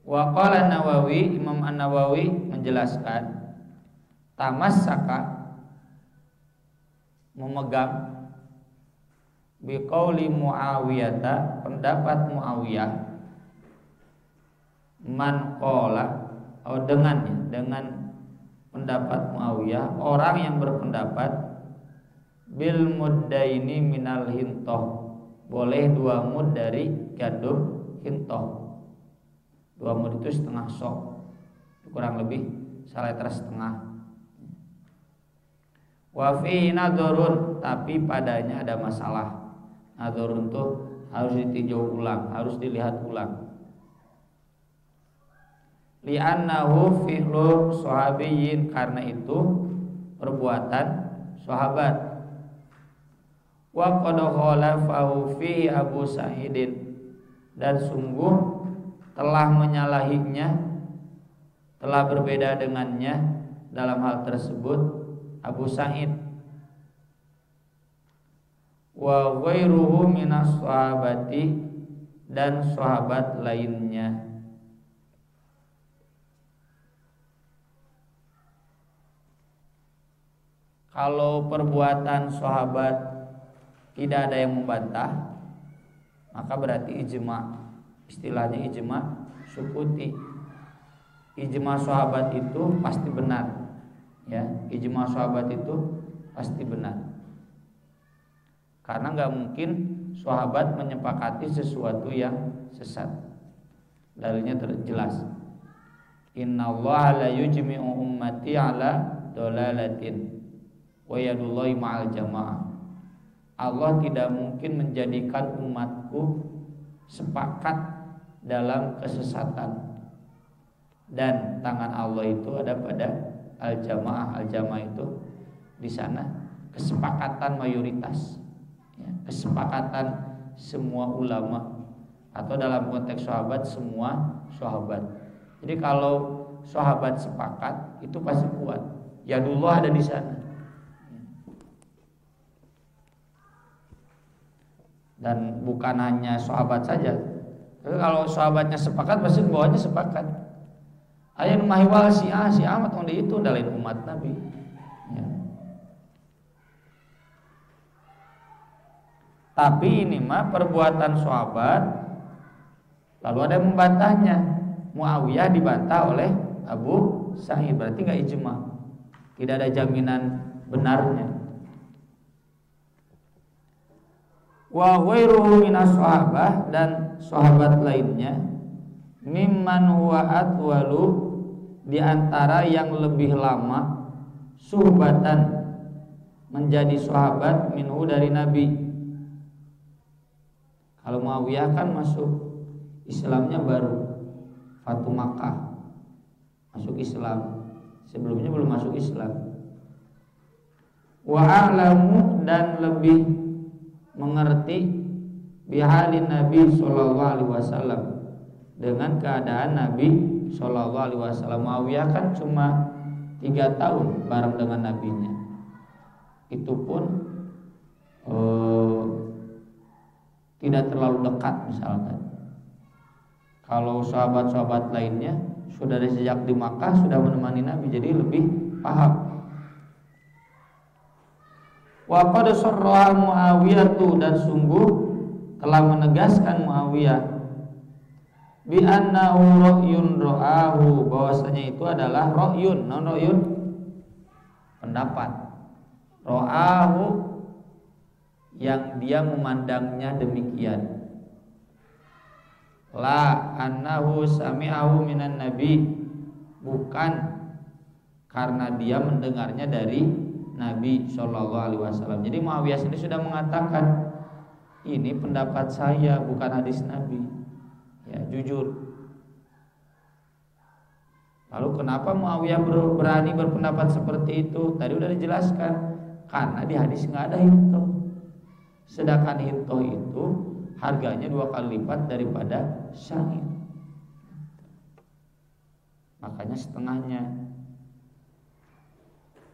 S1: Wa qala Nawawi, Imam An-Nawawi menjelaskan tamassaka memegang biqauli Muawiyata, pendapat Muawiyah, man qala dengan pendapat Muawiyah, orang yang berpendapat bil muddaini minal hintoh, boleh 2 mud dari gandum hintoh. 2 mud itu setengah sok, kurang lebih 1,5 liter. Wa fi nadhurun, tapi padanya ada masalah. Nadhurun tuh harus ditinjau ulang, harus dilihat ulang. Li'annahu fi'lu sahabiyyin, karena itu perbuatan sahabat. Wa qad khalafahu fihi Abu Sa'idin, dan sungguh telah menyalahinya, telah berbeda dengannya dalam hal tersebut Abu Sa'id. Wa ghairuhu minas sahabati, dan sahabat lainnya. Kalau perbuatan sahabat tidak ada yang membantah, maka berarti ijma'. Istilahnya ijma' sukuti. Ijma' sahabat itu pasti benar. Ya, ijma' sahabat itu pasti benar. Karena nggak mungkin sahabat menyepakati sesuatu yang sesat. Dalilnya terjelas. Innallaha la yujmi'u ummati ala dolalatin wa yadullahi ma'al jamaah. Allah tidak mungkin menjadikan umatku sepakat dalam kesesatan, dan tangan Allah itu ada pada al-jamaah. Al-jamaah itu di sana kesepakatan mayoritas, ya, kesepakatan semua ulama, atau dalam konteks sahabat semua sahabat. Jadi kalau sahabat sepakat itu pasti kuat. Yadullah ada di sana. Dan bukan hanya sahabat saja. Tapi kalau sahabatnya sepakat, pasti bawahnya sepakat. Ayo mahiwal si amat on itu dalil umat Nabi. Ya. Tapi ini mah perbuatan sahabat, lalu ada yang membantahnya. Muawiyah dibantah oleh Abu Sa'id, berarti nggak ijma'. Tidak ada jaminan benarnya. Wa ghairuhu minas sahabah, dan sahabat lainnya, mimman huwa atwalu, di antara yang lebih lama suhbatan, menjadi sahabat, minhu dari Nabi. Kalau Muawiyah kan masuk Islamnya baru Fatu Makkah, masuk Islam, sebelumnya belum masuk Islam. Wa a'lamu, dan lebih mengerti bihalin Nabi sallallahu alaihi wasallam, dengan keadaan Nabi sallallahu alaihi wasallam. Muawiyah kan cuma 3 tahun bareng dengan nabinya. Itu pun tidak terlalu dekat misalkan. Kalau sahabat-sahabat lainnya sudah dari sejak di Makkah sudah menemani Nabi, jadi lebih paham. Wa qad sarraha Muawiyah, dan sungguh telah menegaskan Muawiyah bi annahu ra'yun ra'ahu, bahwasanya itu adalah ra'yun, non ra'yun pendapat, ra'ahu yang dia memandangnya demikian, la annahu sami'ahu minan nabi, bukan karena dia mendengarnya dari Nabi Shallallahu Alaihi Wasallam. Jadi Muawiyah sendiri sudah mengatakan, ini pendapat saya, bukan hadis Nabi. Ya, jujur. Lalu kenapa Muawiyah berani berpendapat seperti itu? Tadi udah dijelaskan, karena di hadis nggak ada hinto. Sedangkan hinto itu harganya 2 kali lipat daripada syahid. Makanya setengahnya.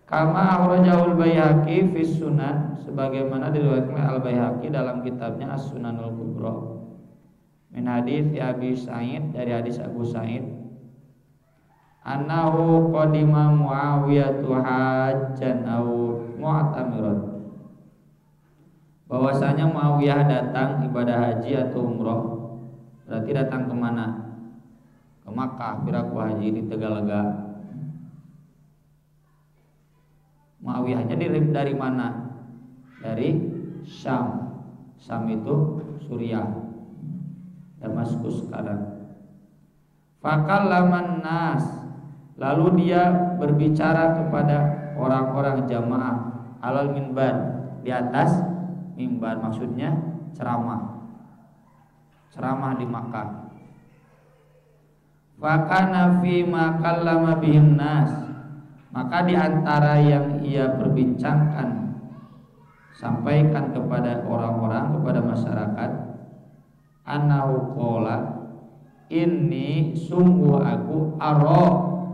S1: Kama akhrajahu al-Baihaqi fi Sunan, sebagaimana diriwayatkan oleh Al-Baihaqi dalam kitabnya As-Sunanul Kubra. Min hadits Abi Sa'id, dari hadis Abu Sa'id, annahu qadima Muawiyah hajjan aw mu'tamiran, bahwasanya Muawiyah datang ibadah haji atau umroh. Berarti datang kemana? Ke Makkah, piraku haji di Tegalega. Muawiyahnya dari mana? Dari Syam. Syam itu Suriah, Damaskus sekarang. Fakallaman nas, lalu dia berbicara kepada orang-orang jamaah alal minbar, di atas mimbar, maksudnya ceramah di Makkah. Fakana fi ma kallama bihim nas, maka di antara yang ia perbincangkan, sampaikan kepada orang-orang, kepada masyarakat, annahu qala, ini sungguh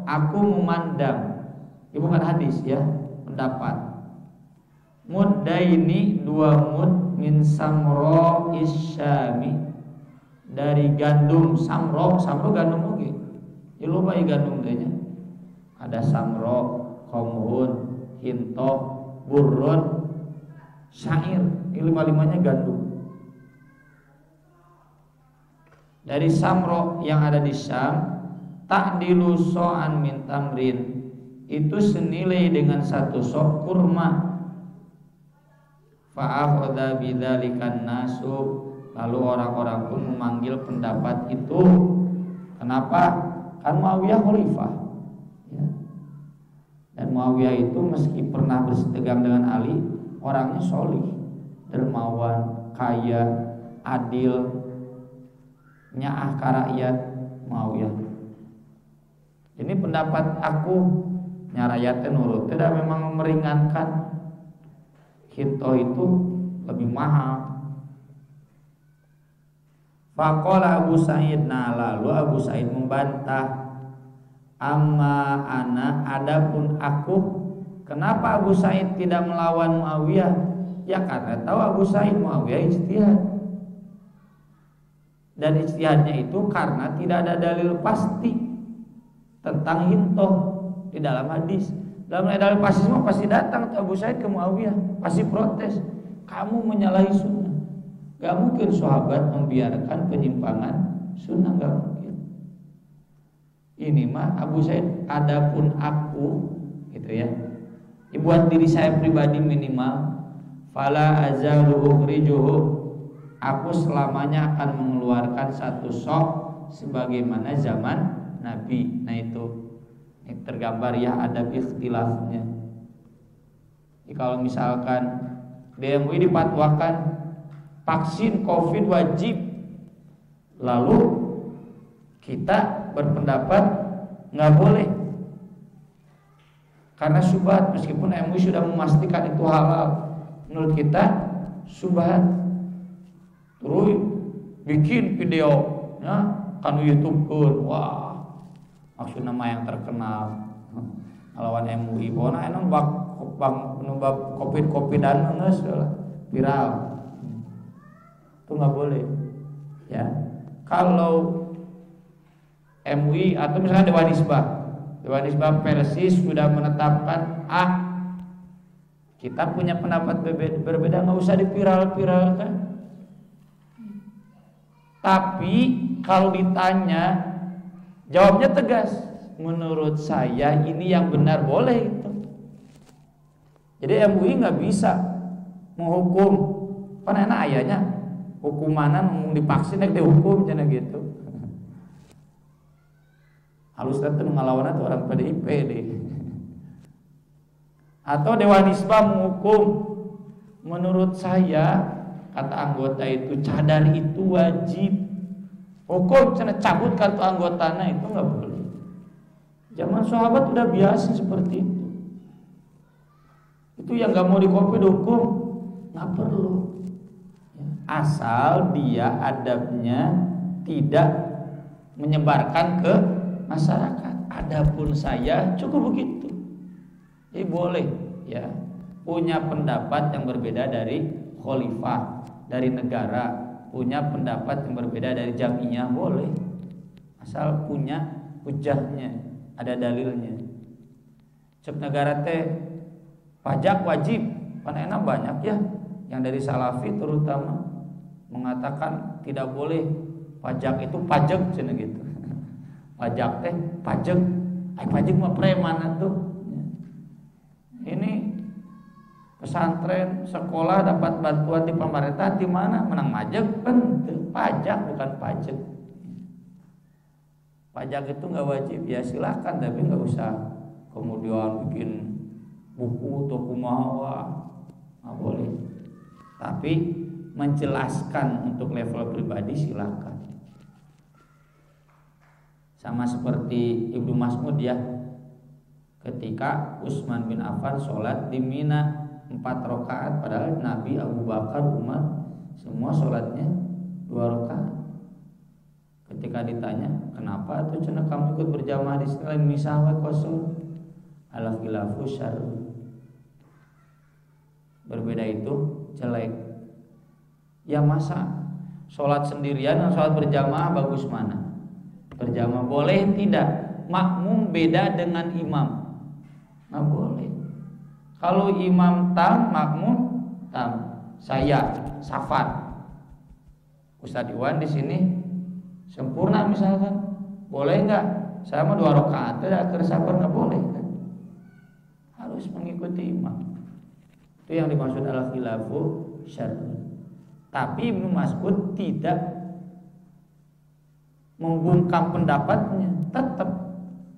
S1: aku memandang. Ini bukan hadis ya, pendapat. Muddaini, 2 mud min samro isyami, dari gandum samro gandum oge. Ya lupa ya gandum tanya. Ada samro, komhun, hinto, burun, syair. Ini 5-5-nya gandum. Dari samro yang ada di Syam, ta'dilu so'an min tamrin, itu senilai dengan 1 sok kurma. Fa'akhadha bidzalikan nasu, lalu orang-orang pun memanggil pendapat itu. Kenapa? Kan Muawiyah khalifah ya. Dan Muawiyah itu meski pernah bersetegang dengan Ali, orangnya solih, dermawan, kaya, adil, nyaah ka rakyat. Muawiyah, ini pendapat aku, nya rakyatnya nurut. Tidak, memang meringankan. Hinto itu lebih mahal. Faqala Abu Sa'id, nah lalu Abu Sa'id membantah, amma ana, adapun aku. Kenapa Abu Sa'id tidak melawan Muawiyah? Ya karena tahu Abu Sa'id Muawiyah ijtihad, dan ijtihadnya itu karena tidak ada dalil pasti tentang hinto di dalam hadis. Dalam dalil pasti semua pasti datang tuh Abu Sa'id ke Muawiyah, pasti protes, kamu menyalahi sunnah. Gak mungkin sahabat membiarkan penyimpangan sunnah, gak mungkin. Ini mah Abu Sa'id, adapun aku gitu ya, buat diri saya pribadi minimal, fala azalu ukhrijuhu, aku selamanya akan mengeluarkan 1 sok sebagaimana zaman Nabi. Nah itu tergambar ya adab ikhtilafnya. Jadi kalau misalkan di MUI dipatwakan vaksin COVID wajib, lalu kita berpendapat nggak boleh karena syubhat, meskipun MUI sudah memastikan itu halal, menurut kita syubhat. Terus bikin video ya, kan YouTube pun, wah maksud nama yang terkenal lawan MUI, pokoknya enak bang COVID dan nges viral. Itu nggak boleh ya. Kalau MUI atau misalnya Dewan Hisbah Persis sudah menetapkan kita punya pendapat berbeda, nggak usah diviral-viralkan. Tapi kalau ditanya, jawabnya tegas. Menurut saya ini yang benar, boleh itu. Jadi MUI nggak bisa menghukum, kan enak ayahnya hukumanan mau dipaksin dihukum jangan gitu. Halus tentu ngelawan itu orang PDIP deh. Atau Dewan Hisbah menghukum, menurut saya kata anggota itu cadar itu wajib. Hukum cina cabut kartu anggotanya itu nggak boleh. Zaman sahabat udah biasa seperti itu. Itu yang nggak mau dikopi dihukum nggak perlu. Asal dia adabnya tidak menyebarkan ke masyarakat. Adapun saya cukup begitu. Jadi boleh ya punya pendapat yang berbeda dari khalifah, dari negara, punya pendapat yang berbeda dari jamiah, boleh. Asal punya hujahnya, ada dalilnya. Cek negara teh pajak wajib, panena banyak ya yang dari salafi terutama mengatakan tidak boleh pajak itu pajak cina gitu. Pajak teh pajak, pajak mah preman tuh. Ini pesantren sekolah dapat bantuan di pemerintah di mana menang pajak kan pajak bukan pajak. Pajak itu nggak wajib ya silakan tapi nggak usah kemudian bikin buku atau kumaha nggak boleh. Tapi menjelaskan untuk level pribadi silakan. Sama seperti Ibnu Mas'ud ya, ketika Utsman bin Affan sholat di Mina 4 rakaat, padahal Nabi, Abu Bakar, Umar semua sholatnya 2 rakaat. Ketika ditanya kenapa tuh cenah kamu ikut berjamaah di sini misah wa qasar ala khilafu syarr, berbeda itu jelek. Ya masa sholat sendirian dan sholat berjamaah bagus mana? Berjamaah boleh tidak? Makmum beda dengan imam, nggak boleh. Kalau imam tam, makmum tam. Saya safar, Ustadz Iwan di sini sempurna misalkan, boleh nggak? Saya mau 2 rakaat, tidak akhir safar nggak boleh kan? Harus mengikuti imam. Itu yang dimaksud al-khilafu syar'i. Tapi Ibnu Mas'ud tidak membungkam pendapatnya. Tetap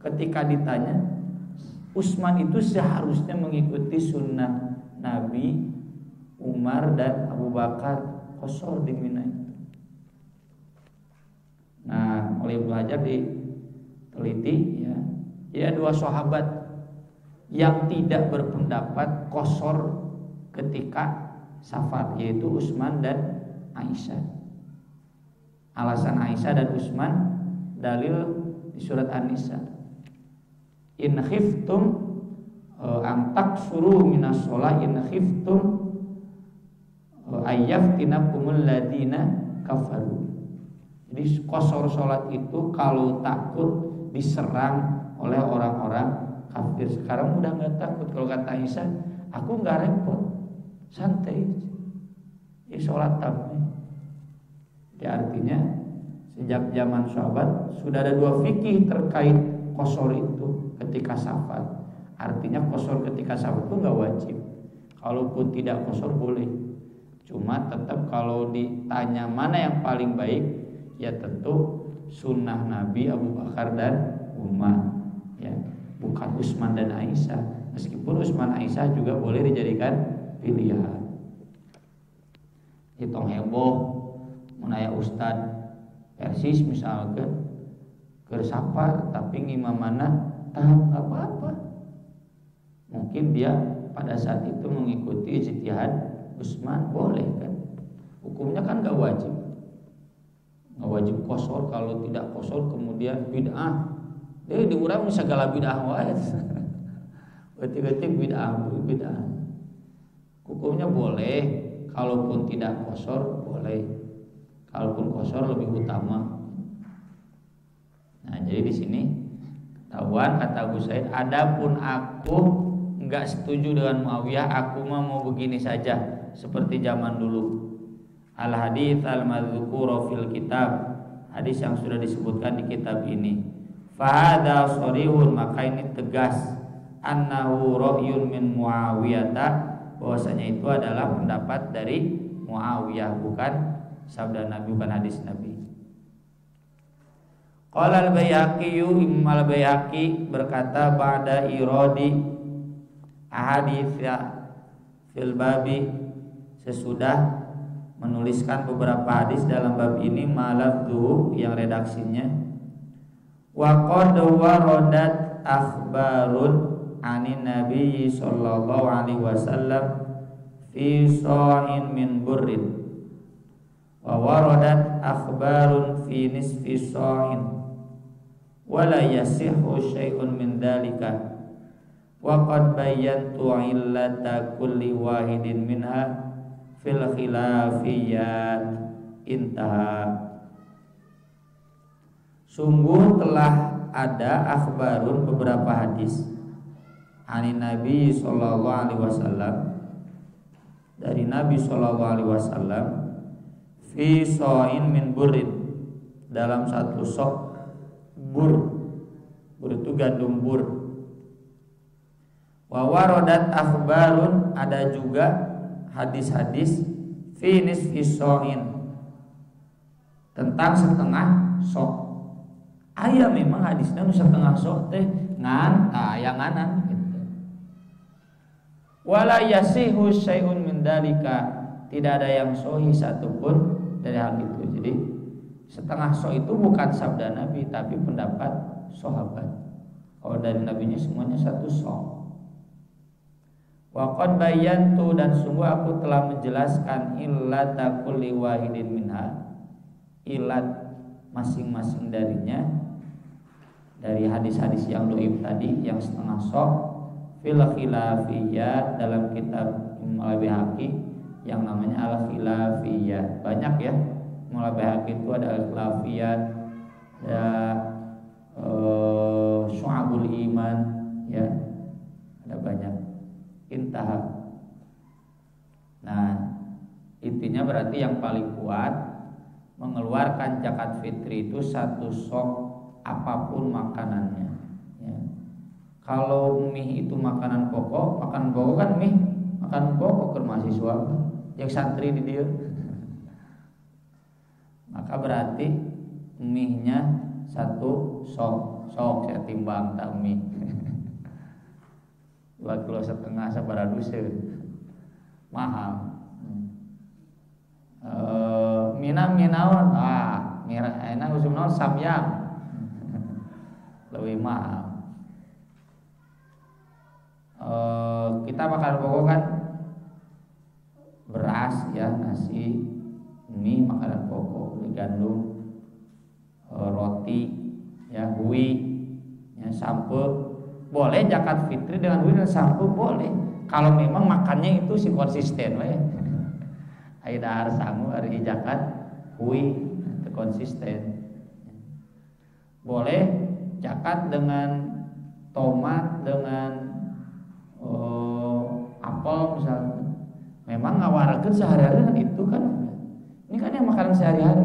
S1: ketika ditanya, Utsman itu seharusnya mengikuti sunnah Nabi, Umar dan Abu Bakar qasar di Mina. Nah, oleh Ibnu Hajar diteliti ya, ya 2 sahabat yang tidak berpendapat qasar ketika safar, yaitu Utsman dan Aisyah. Alasan Aisyah dan Utsman dalil di surat An-Nisa. In khiftum an taksuru minas shalah in khiftum ayyaftinapkumul ladina kafaru. Jadi qasar salat itu kalau takut diserang oleh orang-orang kafir. Sekarang udah enggak takut. Kalau kata Aisyah, aku enggak repot, santai. Ini sholat tamnya. Jadi artinya sejak zaman sahabat sudah ada 2 fikih terkait qasar itu ketika safar. Artinya qasar ketika safar itu nggak wajib. Kalaupun tidak qasar boleh. Cuma tetap kalau ditanya mana yang paling baik, ya tentu sunnah Nabi, Abu Bakar dan Umar. Ya, bukan Utsman dan Aisyah. Meskipun Utsman Aisyah juga boleh dijadikan pilihan. Hitong heboh menaya ustad persis misalkan ke safar tapi ngimamana tahu nggak apa-apa. Mungkin dia pada saat itu mengikuti ijtihad Utsman, boleh kan? Hukumnya kan nggak wajib qasar. Kalau tidak qasar kemudian bid'ah. Dia diurang segala bid'ah wae. Berarti bid'ah. Hukumnya boleh. Kalaupun tidak qasar boleh. Kalaupun qasar lebih utama. Nah, jadi di sini ketahuan kata Abu Said, adapun aku enggak setuju dengan Muawiyah, aku mah mau begini saja seperti zaman dulu. al hadits al madzkura fil kitab, hadis yang sudah disebutkan di kitab ini. Fa hadza sharihun, maka ini tegas, annahu ra'yun min Muawiyah, bahwasanya itu adalah pendapat dari Muawiyah, bukan sabda Nabi, bukan hadis Nabi. Qala al-Baihaqi, Imam al-Baihaqi berkata, ba'da iradi ahaditsya fil babi, sesudah menuliskan beberapa hadis dalam bab ini, malafzuhu yang redaksinya, wa qad waradat akhbarun anin nabi sallallahu alaihi wasallam fi sa'in min burrin, wa waradat akhbarun fi nisfi sa'in, wa la yasihhu syai'un min dalika, wa qad bayyantu illata kulli wahidin minha fil khilafiyat, intaha. Sungguh telah ada akhbarun, beberapa hadis, ani Nabi sallallahu alaihi wasallam, dari Nabi sallallahu alaihi wasallam, fi sa'in min burrin, dalam satu sok bur itu gandum bur. Wa waradat akhbarun, ada juga hadis-hadis fi nisfi sa'in, tentang setengah sok. Aya memang hadisnya nu setengah sok teh ngan aya nganan gitu. Wala yasihu syai'un min dalika, tidak ada yang sahih satupun dari hal itu. Jadi setengah sok itu bukan sabda Nabi tapi pendapat sahabat. Kalau dari nabinya semuanya satu sok. Wa qad bayyantu, dan sungguh aku telah menjelaskan illata kulli wahidin minha, ilat masing-masing darinya, dari hadis-hadis yang dhaif tadi yang setengah sok, fil khilafiyat, dalam kitab Imam al-Baihaqi yang namanya al-khilafiyat. Banyak ya, Imam al-Baihaqi itu ada al-khilafiyat, ada syu'abul iman, ya, ada banyak. Intaha. Nah, intinya berarti yang paling kuat mengeluarkan zakat fitri itu satu sok apapun makanannya, ya. Kalau mie itu makanan pokok kan mie makanan pokok ke mahasiswa yang santri di dia, maka berarti mie-nya satu sok saya timbang tak mie 2,5 kilo sabaraha duseun mahal. Mina naon? Enak usum naon samyang. Lebih mahal. Kita makan pokok kan beras ya, nasi, mie makanan pokok, gandum, roti ya, hui ya, sampo. Boleh zakat fitri dengan hui dan sampo boleh, kalau memang makannya itu si konsisten we. Aya dahar sangu ari zakat hui itu konsisten. Boleh zakat dengan tomat, dengan apel misalnya. Memang ngawarkeun sehari-hari kan itu kan. Ini kan yang makanan sehari-hari.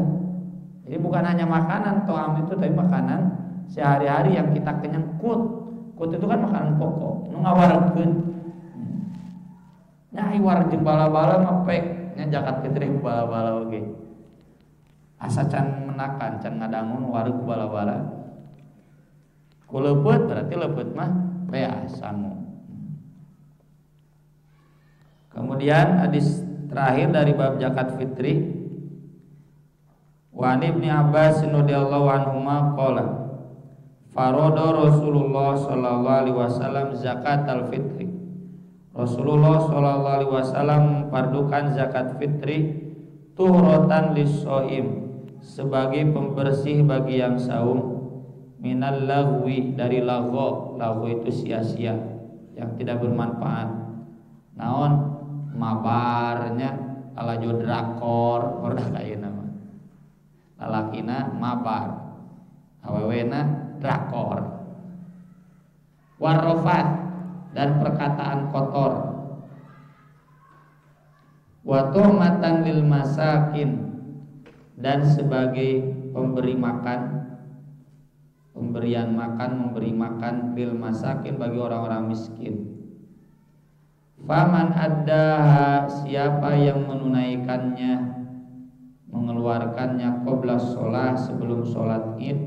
S1: Jadi bukan hanya makanan toam itu, tapi makanan sehari-hari yang kita kenyang. Kut itu kan makanan pokok. Nu ngawarkeun. Nyai war jeung bala-bala mapek nya zakat fitri bala-bala oge. Asa can menakan, can ngadangun wareg bala-bala. Ku leupeut berarti leupeut mah beasanmu. Kemudian hadis terakhir dari bab zakat fitri, wa Ibnu Abbas radhiyallahu anhuma qala farada Rasulullah sallallahu alaihi wasallam zakatal fitri. Rasulullah sallallahu alaihi wasallam memfardukan zakat fitri tuhratan lis-shaim, sebagai pembersih bagi yang saum, minal lagwi, dari lagho. Lagho itu sia-sia yang tidak bermanfaat. Naon mabarnya alajo drakor ordah kayeuna mah. Lalakina mabar, awewena drakor. Warrofat, dan perkataan kotor. wa tuhmatan lil masakin, dan sebagai pemberi makan, pemberian makan, memberi makan lil masakin bagi orang-orang miskin. Faman addaha, siapa yang menunaikannya, mengeluarkannya qabla sholat, sebelum sholat id,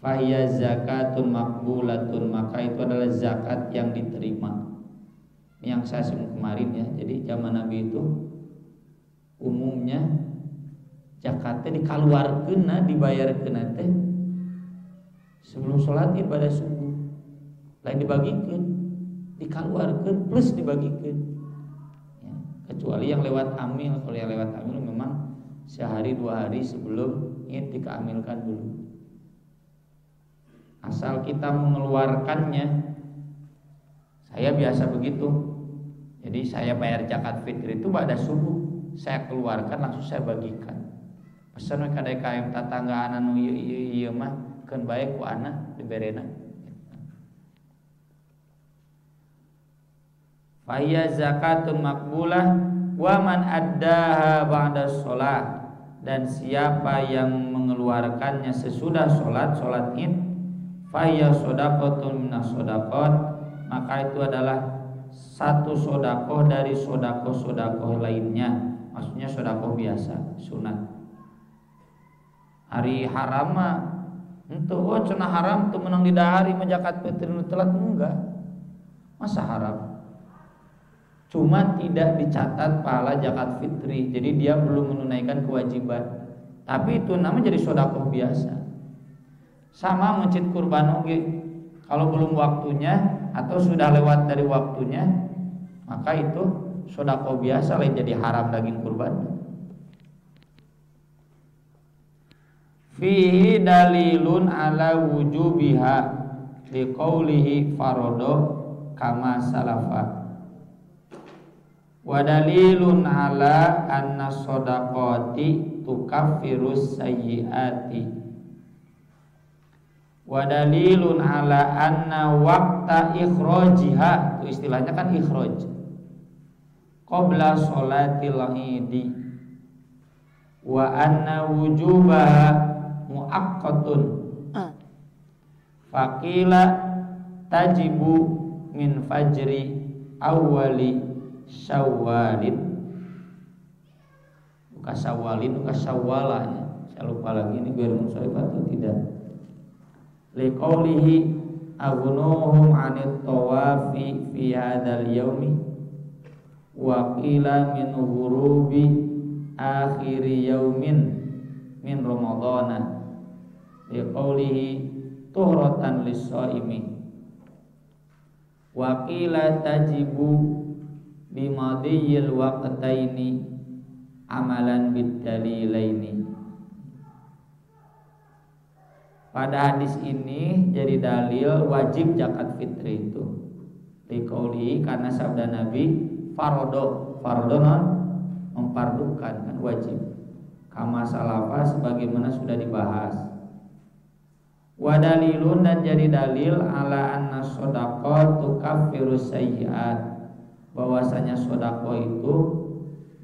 S1: fahiya zakatun makbulatun, maka itu adalah zakat yang diterima. Ini yang saya sebut kemarin ya. Jadi zaman Nabi itu umumnya zakatnya dikeluarkeun, dibayarkeun teh sebelum sholat id pada subuh, lain dibagikan, dikeluarkan plus dibagikan ya, kecuali yang lewat amil. Kalau yang lewat amil memang sehari 2 hari sebelum id dikeamilkan dulu. Asal kita mengeluarkannya, saya biasa begitu. Jadi saya bayar zakat fitri itu pada subuh, saya keluarkan langsung saya bagikan. Pesan ka DKM tatanggaan anu ieu mah keun bae ku anak diberena. Faya zakatun makbulah wa man addaha ba'da sholat, dan siapa yang mengeluarkannya sesudah sholat id, faya sodaqatun minas sodaqat, maka itu adalah satu sodakoh dari sodakoh lainnya. Maksudnya sodakoh biasa, sunat. Hari haram mah ente cenah haram tuh menang di dahari zakat fitri nu telat, enggak. Masa haram? Cuma tidak dicatat pahala zakat fitri, jadi dia belum menunaikan kewajiban. Tapi itu namanya jadi sodakoh biasa. Sama mencit kurban oge, kalau belum waktunya atau sudah lewat dari waktunya, maka itu sodakoh biasa, lain jadi haram daging kurban. Fihi dalilun ala wujubiha liqaulihi farodo kama salafa. Wa dalilun ala anna sodaqati tukaffirus sayyiati. Wa dalilun ala anna waqta ikhrajiha, itu istilahnya kan ikhraj, qabla sholatil idi, wa anna wujubaha muaqqatun, faqila tajibu min fajri awwali syawalin, bukan syawalin, bukan syawalanya, saya lupa lagi ini biar munsharif atau tidak. Liqaulihi aghnuhum 'anit tawafi fi hadzal yaumi wa qila min ghurubi akhiri yaumin min ramadhana, liqaulihi tuhratan lis-shaimi, wa qila tajibu bimadiyil waqtaini amalan bid-dalilaini. Pada hadis ini jadi dalil wajib zakat fitri itu. Liqauli, karena sabda Nabi farodo memfardukan, kan wajib. Kama salafa, sebagaimana sudah dibahas. Wa dalilun, dan jadi dalil ala anna shadaqah tukaffirus sayyi'at, bahwasanya sedekah itu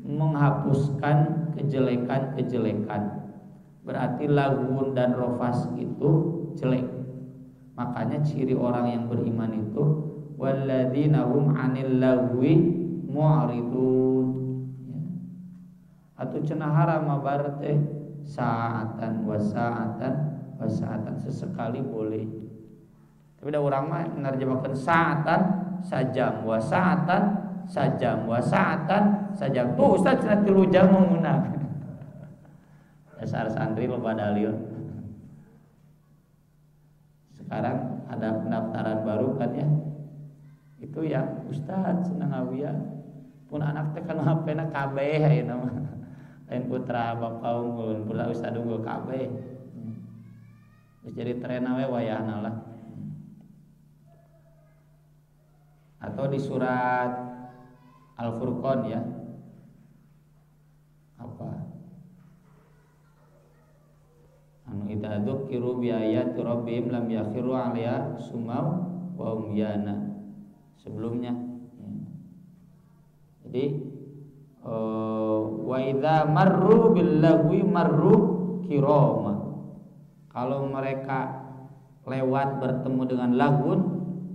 S1: menghapuskan kejelekan-kejelekan. Berarti lagun dan rofas itu jelek. Makanya ciri orang yang beriman itu walladzina hum 'anil lagwi mu'ridun. Ya. Atau cenah haram mabar teh sa'atan wa sa'atan sesekali boleh. Tapi da urang mah narjemakeun sa'atan sajam wa sa'atan sajam wa sa'atan sajam. Tuh Ustaz cenah 3 jam meunang. Dasar santri loba dalil. Sekarang ada pendaftaran baru kan ya. Itu ya Ustaz senang awia pun anak teh kan HP-na kabeh ayeuna mah. Lain putra bapa unggul, putra Ustaz unggul kabeh. Terus jadi tren we wayahna lah. Atau di surat Al-Furqan ya. Apa? Anu idza dzukiru bi ayati rabbihim lam yakhiru 'alaiha sumau wa umyana. Sebelumnya ya. Jadi idza marru bil lagwi marru kirama. Kalau mereka lewat bertemu dengan lagun,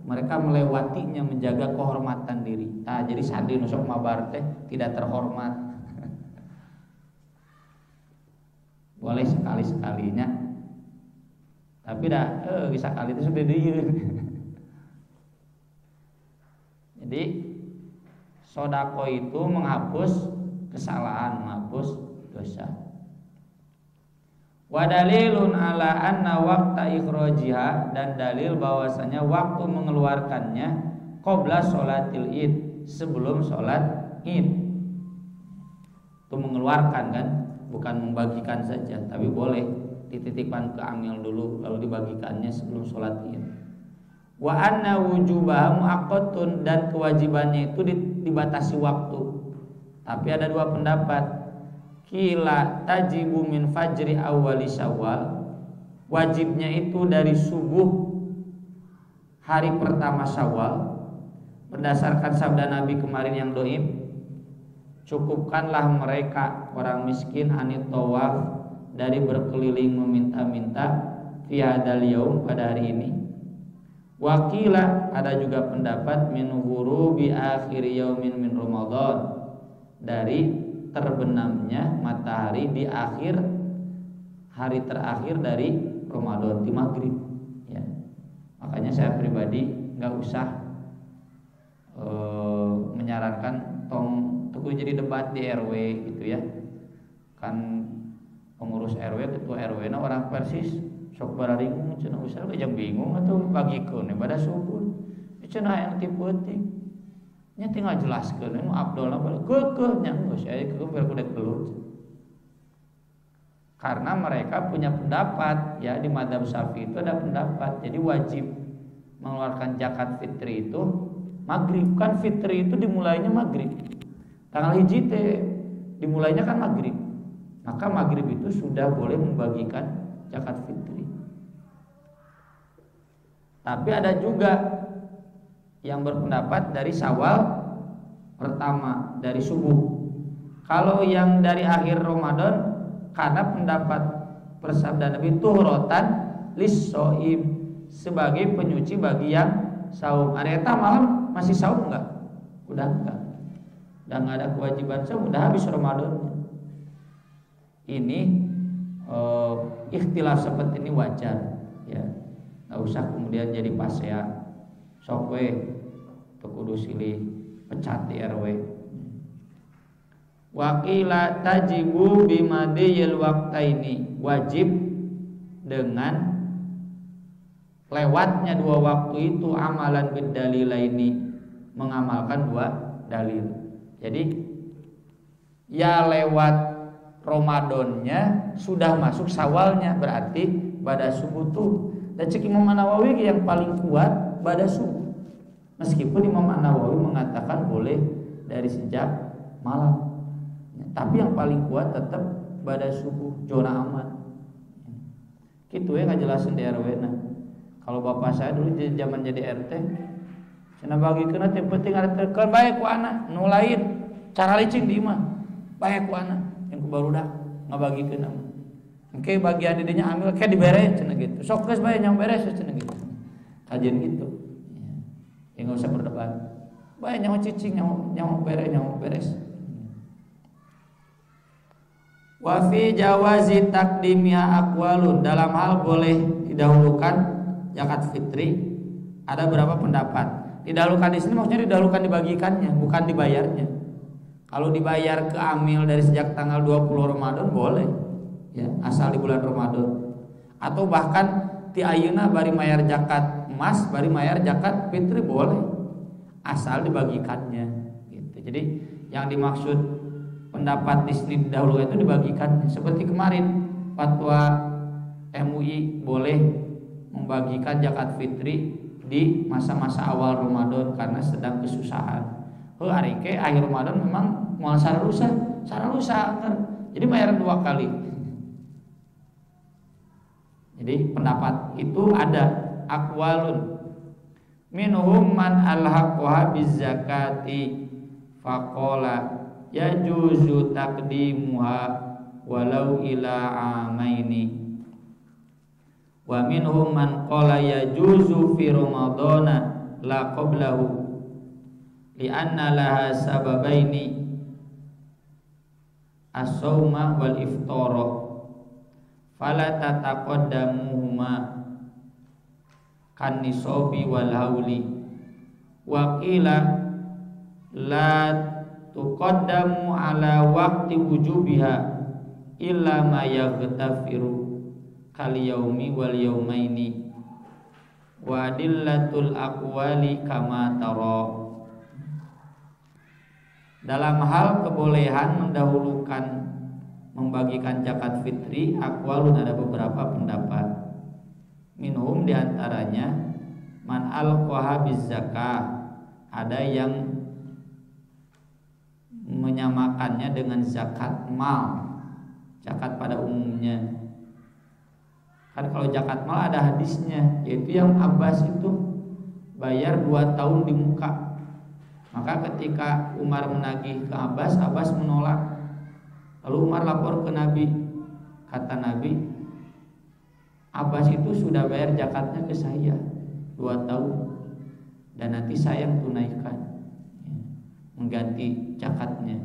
S1: mereka melewatinya menjaga kehormatan diri. Nah, jadi sandi nusuk mabar teh tidak terhormat. Boleh sekali-sekalinya. Tapi dah bisa kali itu sudah dieun. Jadi sodako itu menghapus kesalahan, menghapus dosa. Wa dalilun ala anna waqta ikhrajiha, dan dalil bahwasanya waktu mengeluarkannya qabla sholatil id, sebelum sholat id. Itu mengeluarkan kan, bukan membagikan saja, tapi boleh dititipkan ke amil dulu lalu dibagikannya sebelum sholat id. Wa anna wujubaha muaqqatun, dan kewajibannya itu dibatasi waktu. Tapi ada dua pendapat. Kila tajibu min fajri awwali Syawal, wajibnya itu dari subuh hari pertama Syawal, berdasarkan sabda Nabi kemarin yang doib, cukupkanlah mereka orang miskin anit tawaf, dari berkeliling meminta-minta fi hadzal yaum, pada hari ini. Wakila, ada juga pendapat min ghurubi akhir yaumin min Ramadan, dari terbenamnya matahari di akhir hari terakhir dari Ramadan, di maghrib ya. Makanya saya pribadi nggak usah menyarankan tong teguh jadi debat di RW gitu ya. Kan pengurus RW, ketua RW na orang Persis sok bararingung cenah usah we bingung atau bagikeun pada subuh cenah yang tipe-tipe nya tinggal jelaskeun nu Abdulna bala keukeuh nya geus aya keukeuh biar kudet gelut. Karena mereka punya pendapat ya, di mazhab Syafi'i itu ada pendapat. Jadi wajib mengeluarkan zakat fitri itu maghrib, kan fitri itu dimulainya maghrib. Tanggal hiji teh dimulainya kan maghrib. Maka maghrib itu sudah boleh membagikan zakat fitri. Tapi ada juga yang berpendapat dari Syawal pertama, dari subuh. Kalau yang dari akhir Ramadan, karena pendapat bersabda Nabi tuhratan lis-shaim, sebagai penyuci bagi yang saum. Areta malam masih saum enggak? Udah enggak. Udah enggak ada kewajiban saum, udah habis Ramadannya. Ini ikhtilaf seperti ini wajar ya. Enggak usah kemudian jadi pasea. Sok we kudu silih pecat di RW. Waqila tajibu bimadiyil waqtaini, wajib dengan lewatnya dua waktu itu, amalan bidalilaini, mengamalkan dua dalil. Jadi ya lewat Ramadannya sudah masuk Syawalnya, berarti pada subuh tuh. Dan cek Imam Nawawi yang paling kuat pada subuh. Meskipun Imam Nawawi mengatakan boleh dari sejak malam, tapi yang paling kuat tetap pada subuh, zona aman. Gitu ya ngajelasin di RW. Nah, kalau bapak saya dulu zaman jadi RT, cenah bagikeun teh penting ada tekan bae ku anak, nu lain cara licing di imah. Bae ku anak, yang ku barudak ngabagikeun mah. Engke bagian didinya ambil ke dibere cenah gitu. Sok geus bae nyang beres cenah gitu. Kajian gitu. Ya nggak usah berdebat. Baik nyawa cicing, nyawa beres. Wa fi jawazi taqdimiha aqwalun, dalam hal boleh didahulukan zakat fitri ada berapa pendapat. Didahulukan di sini maksudnya didahulukan dibagikannya, bukan dibayarnya. Kalau dibayar ke amil dari sejak tanggal 20 Ramadan boleh. Ya, asal di bulan Ramadan. Atau bahkan ti ayeuna bari mayar zakat emas, bari mayar zakat fitri boleh, asal dibagikannya gitu. Jadi yang dimaksud pendapat di sini dahulu itu dibagikannya. Seperti kemarin fatwa MUI boleh membagikan zakat fitri di masa-masa awal Ramadan karena sedang kesusahan. Hari ke akhir Ramadan memang mau saralusa, jadi bayar 2 kali. Jadi pendapat itu ada aqwalun minhum man alhaqaha bizakati faqala yajuzu taqdimuha walau ila amaini. Wa minhum man qala yajuzu fi ramadhana la qablahu li'anna laha sababaini as-sawma wal iftara fala tataqaddamuhuma kan nisabi wal hauli. Wa qila la tuqaddamu ala waqti wujubiha illa ma yaghtafiru kal yaumi wal yaumaini wa dillatul aqwali kama tara. Dalam hal kebolehan mendahulukan membagikan zakat fitri, aqwalun ada beberapa pendapat. Minhum diantaranya man alqaha biz zakah, ada yang menyamakannya dengan zakat mal, zakat pada umumnya. Kan kalau zakat mal ada hadisnya, yaitu yang Abbas itu bayar 2 tahun di muka. Maka ketika Umar menagih ke Abbas, Abbas menolak. Lalu Umar lapor ke Nabi. Kata Nabi, Abbas itu sudah bayar zakatnya ke saya 2 tahun, dan nanti saya yang tunaikan, mengganti zakatnya.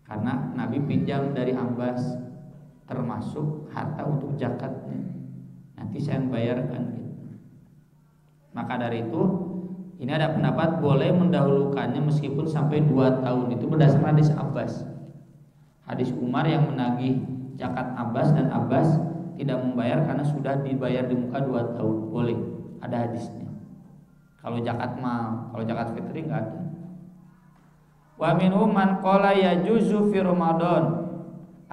S1: Karena Nabi pinjam dari Abbas termasuk harta untuk zakatnya, nanti saya yang bayarkan gitu. Maka dari itu ini ada pendapat boleh mendahulukannya meskipun sampai 2 tahun. Itu berdasarkan hadis Abbas. Hadis Umar yang menagih zakat Abbas dan Abbas tidak membayar karena sudah dibayar di muka 2 tahun. Boleh, ada hadisnya. Kalau zakat mal, kalau zakat fitri enggak ada. Wa minhum man qala yajuzu fi Ramadan.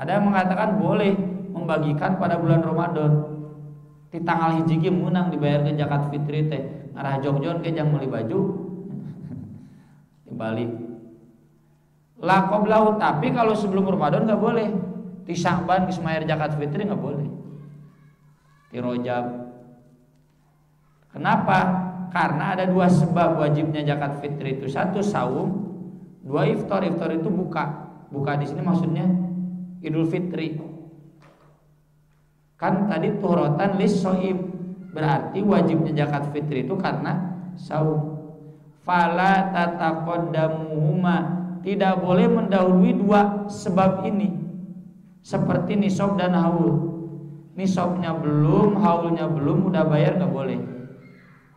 S1: Ada yang mengatakan boleh membagikan pada bulan Ramadan. Di tanggal hiji ge meunang dibayarkeun zakat fitri teh. Ngarah jog-jog ke jang meuli baju. Dibalik. La qablahu, tapi kalau sebelum Ramadan enggak boleh. Di Sya'ban geus mayar zakat fitri enggak boleh. Di Rajab. Kenapa? Karena ada 2 sebab wajibnya zakat fitri itu. 1 saum, 2 iftar. Iftar itu buka. Buka di sini maksudnya Idul Fitri. Kan tadi tuhrotan lis shaim, berarti wajibnya zakat fitri itu karena saum. Fala tataqaddamuhuma, tidak boleh mendahului 2 sebab ini. Seperti nisab dan haul. Nisabnya belum, haulnya belum, udah bayar enggak boleh.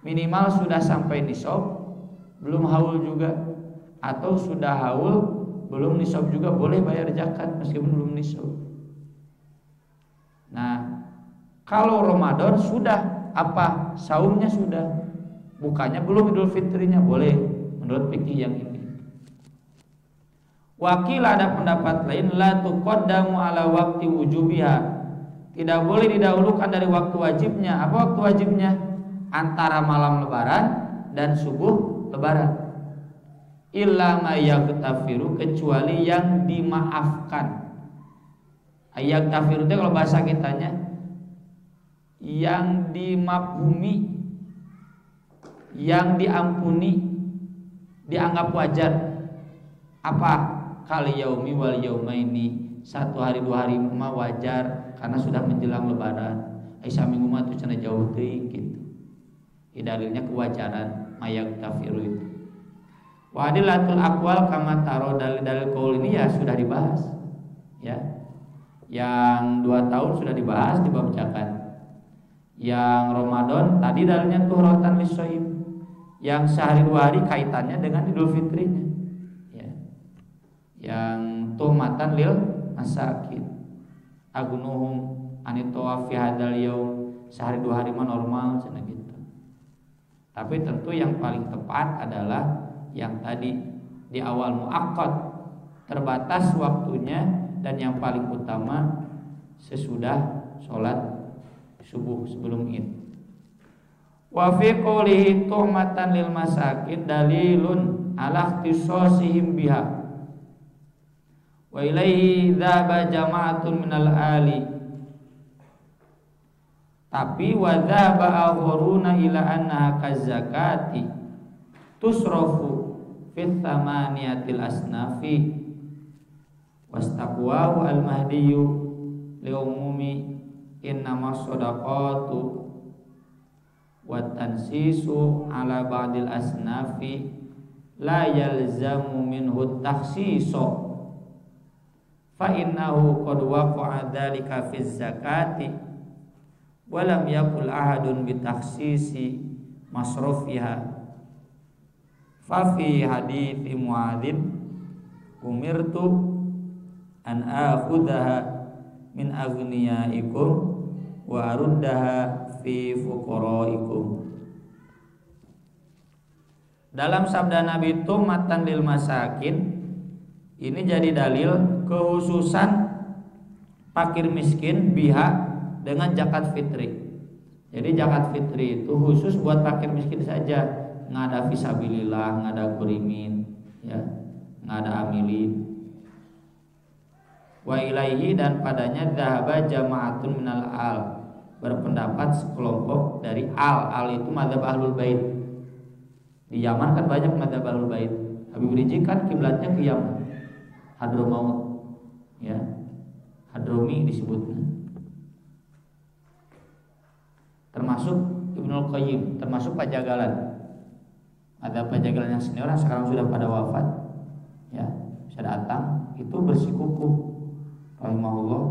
S1: Minimal sudah sampai nisab, belum haul juga, atau sudah haul belum nisab juga boleh bayar zakat meskipun belum nisab. Nah, kalau Ramadan sudah apa? Saumnya sudah, bukanya belum, Idul Fitrinya boleh menurut fikih yang ini. Wakil ada pendapat lain, la tuqaddamu ala waqti wujubiha, tidak boleh didahulukan dari waktu wajibnya. Apa waktu wajibnya? Antara malam lebaran dan subuh lebaran. Illa ma yaghtafiru, kecuali yang dimaafkan. Yaghtafiru itu kalau bahasa kitanya yang dimafhumi, yang diampuni, dianggap wajar. Apa? Kali yaumi wal yaumaini, 1 hari 2 hari mah wajar karena sudah menjelang lebaran. Aisyah minggu mah tuh cenah jauh teuing gitu. Dalilnya kewajaran mayaghtafiru itu. Wa adillatul aqwal kama taro, dalil-dalil qaul ini ya sudah dibahas. Ya. Yang 2 tahun sudah dibahas di bab zakat. Yang Ramadan tadi dalilnya tuhrotan lis-shaim. Yang sehari 2 hari kaitannya dengan Idul Fitrinya. Ya. Yang tuhmatan lil masakin. Agnuhum anit tawafi hadal yaum, sehari 2 hari mah normal cenah gitu. Tapi tentu yang paling tepat adalah yang tadi di awal muakkad, terbatas waktunya, dan yang paling utama sesudah sholat subuh sebelum Id. Wa fi qoulihi tuhmatan lil masakin dalilun ala ikhtisasihim biha. Wa ilaihi dzaba jama'atun minal ali. Tapi wa dzaba agharuna ila annaha kazakati tusrafu fit thamaniyatil asnafi wastaqwa al-mahdiyyu li umumi innamas shadaqatu wa tansisu ala ba'dil asnafi la yalzamu minhu takhsisu fa innahu qad waqa'a dzalika fi zakati wa lam yakul ahadun bi takhsisi masrafiha fa fi hadithi Muadzin umirtu an akhudhaha min aghniyaikum wa aruddaha fi fuqaraikum. Dalam sabda Nabi itu matan lil masakin, ini jadi dalil kekhususan fakir miskin biha dengan zakat fitri. Jadi zakat fitri itu khusus buat fakir miskin saja, nggak ada fisabilillah, nggak ada kurimin, ya, nggak ada amilin. Wa ilaihi, dan padanya dhahaba jama'atun minal al, berpendapat sekelompok dari al itu madzhab ahlul bait. Di Yaman kan banyak madzhab ahlul bait. Habib Rizik kan kiblatnya ke Yaman, Hadramaut, ya, Hadrami disebutnya. Termasuk Ibnul Qayyim, termasuk Pajagalan. Ada Pajagalan yang senior sekarang sudah pada wafat, ya, bisa datang, itu bersikukuh rahimahullah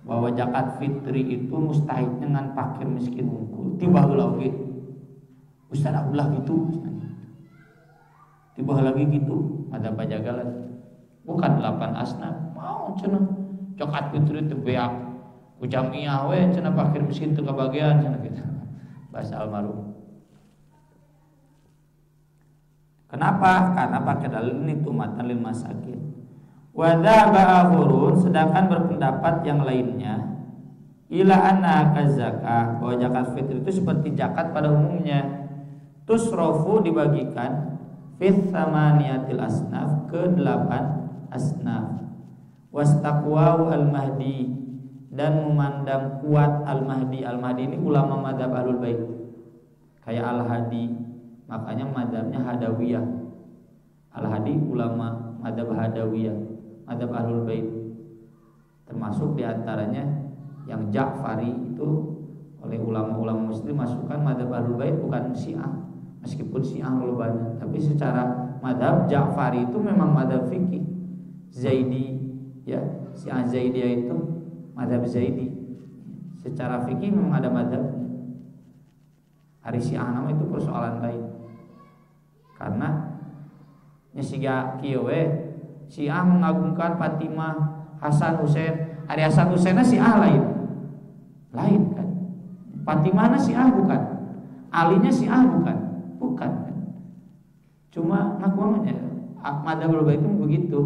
S1: bahwa zakat fitri itu mustahil dengan fakir miskin unggul. Tiba lagi Ustaz Abdullah gitu, tiba lagi gitu. Ada Pajagalan, bukan 8 asnaf mau cenah zakat fitri teu beak ku jamiah we cenah fakir miskin teu kabagian cenah gitu. Bahasa almarhum. Kenapa? Karena pakai dalil ini tumatan lil masakin. Wa dzaba akhurun, sedangkan berpendapat yang lainnya ila anna zakah, bahwa zakat fitri itu seperti zakat pada umumnya, tusrofu dibagikan fit thamaniyatil asnaf, ke 8 asnaf, wastaqwa al-mahdi, dan memandang kuat al-mahdi. Al-mahdi ini ulama madzhab ahlul bait kayak al-hadi, makanya madzhabnya hadawiyah. Al-hadi ulama madzhab hadawiyah, madzhab ahlul bait. Termasuk diantaranya yang Ja'fari itu oleh ulama-ulama muslim masukkan madzhab ahlul bait, bukan Syiah. Meskipun Syiah banyak, tapi secara madzhab Ja'fari itu memang madzhab fikih. Zaidi, ya, Syiah Zaidiyah itu madzhab Zaidi. Secara fikih memang ada madzhabnya. Hari Syiah nama itu persoalan lain. Karena nyesiga kieu we Syiah mengagungkan Fatimah, Hasan, Husain. Hari Hasan Husainna Syiah lain kan. Fatimahna Syiah bukan, Alinya Syiah bukan kan. Cuma ngakuannya madzhab al-bait itu begitu.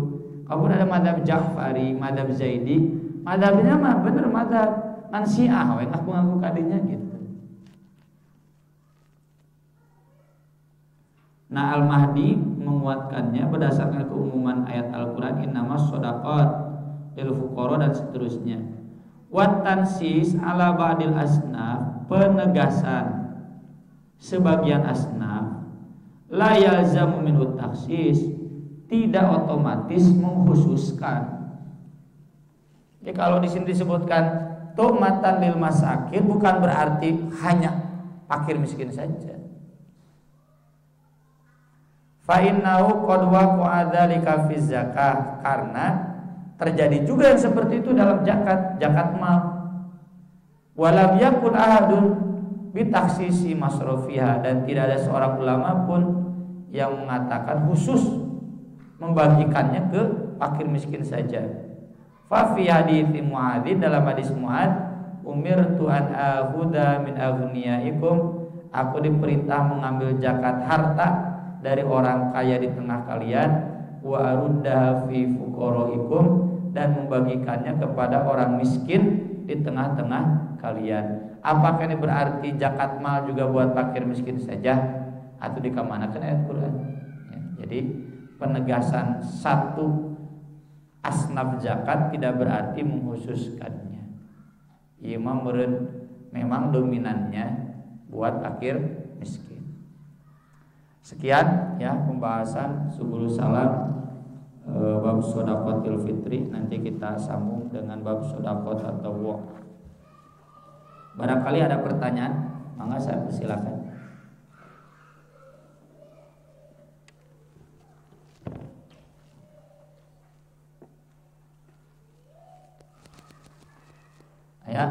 S1: Kalau ada madzhab Ja'fari, madzhab Zaidi, madzhabnya mah bener madzhab kan Syiah we ngaku-ngaku kadinya gitu. Nah, Al-Mahdi menguatkannya berdasarkan keumuman ayat Al-Quran innamas shadaqat lil fuqara dan seterusnya. Wa tansis ala ba'dil asnaf, penegasan sebagian asnaf, la yalzamu minhu takhsis, tidak otomatis mengkhususkan. Jadi kalau di sini disebutkan tumatan lil masakin, bukan berarti hanya fakir miskin saja. Fa innahu qad waqa'a dzalika fi zakah, karena terjadi juga yang seperti itu dalam zakat mal. Walam yakun ahadun bi takhsisi masrafiha, dan tidak ada seorang ulama pun yang mengatakan khusus membagikannya ke fakir miskin saja. Fa fi hadithi Muadzin, dalam hadis Muadz, umirtu an akhudha min aghniyaikum, aku diperintah mengambil zakat harta dari orang kaya di tengah kalian, wa aruddaha fi fuqaraikum, dan membagikannya kepada orang miskin di tengah-tengah kalian. Apakah ini berarti zakat mal juga buat fakir miskin saja, atau dikamanakan ayat Quran? Ya, jadi penegasan satu asnaf zakat tidak berarti mengkhususkannya. Imam memang dominannya buat fakir miskin. Sekian ya pembahasan subul salam bab shadaqatil fitri. Nanti kita sambung dengan bab shadaqat tatawwu. Barangkali ada pertanyaan, mangga saya persilakan. Ya,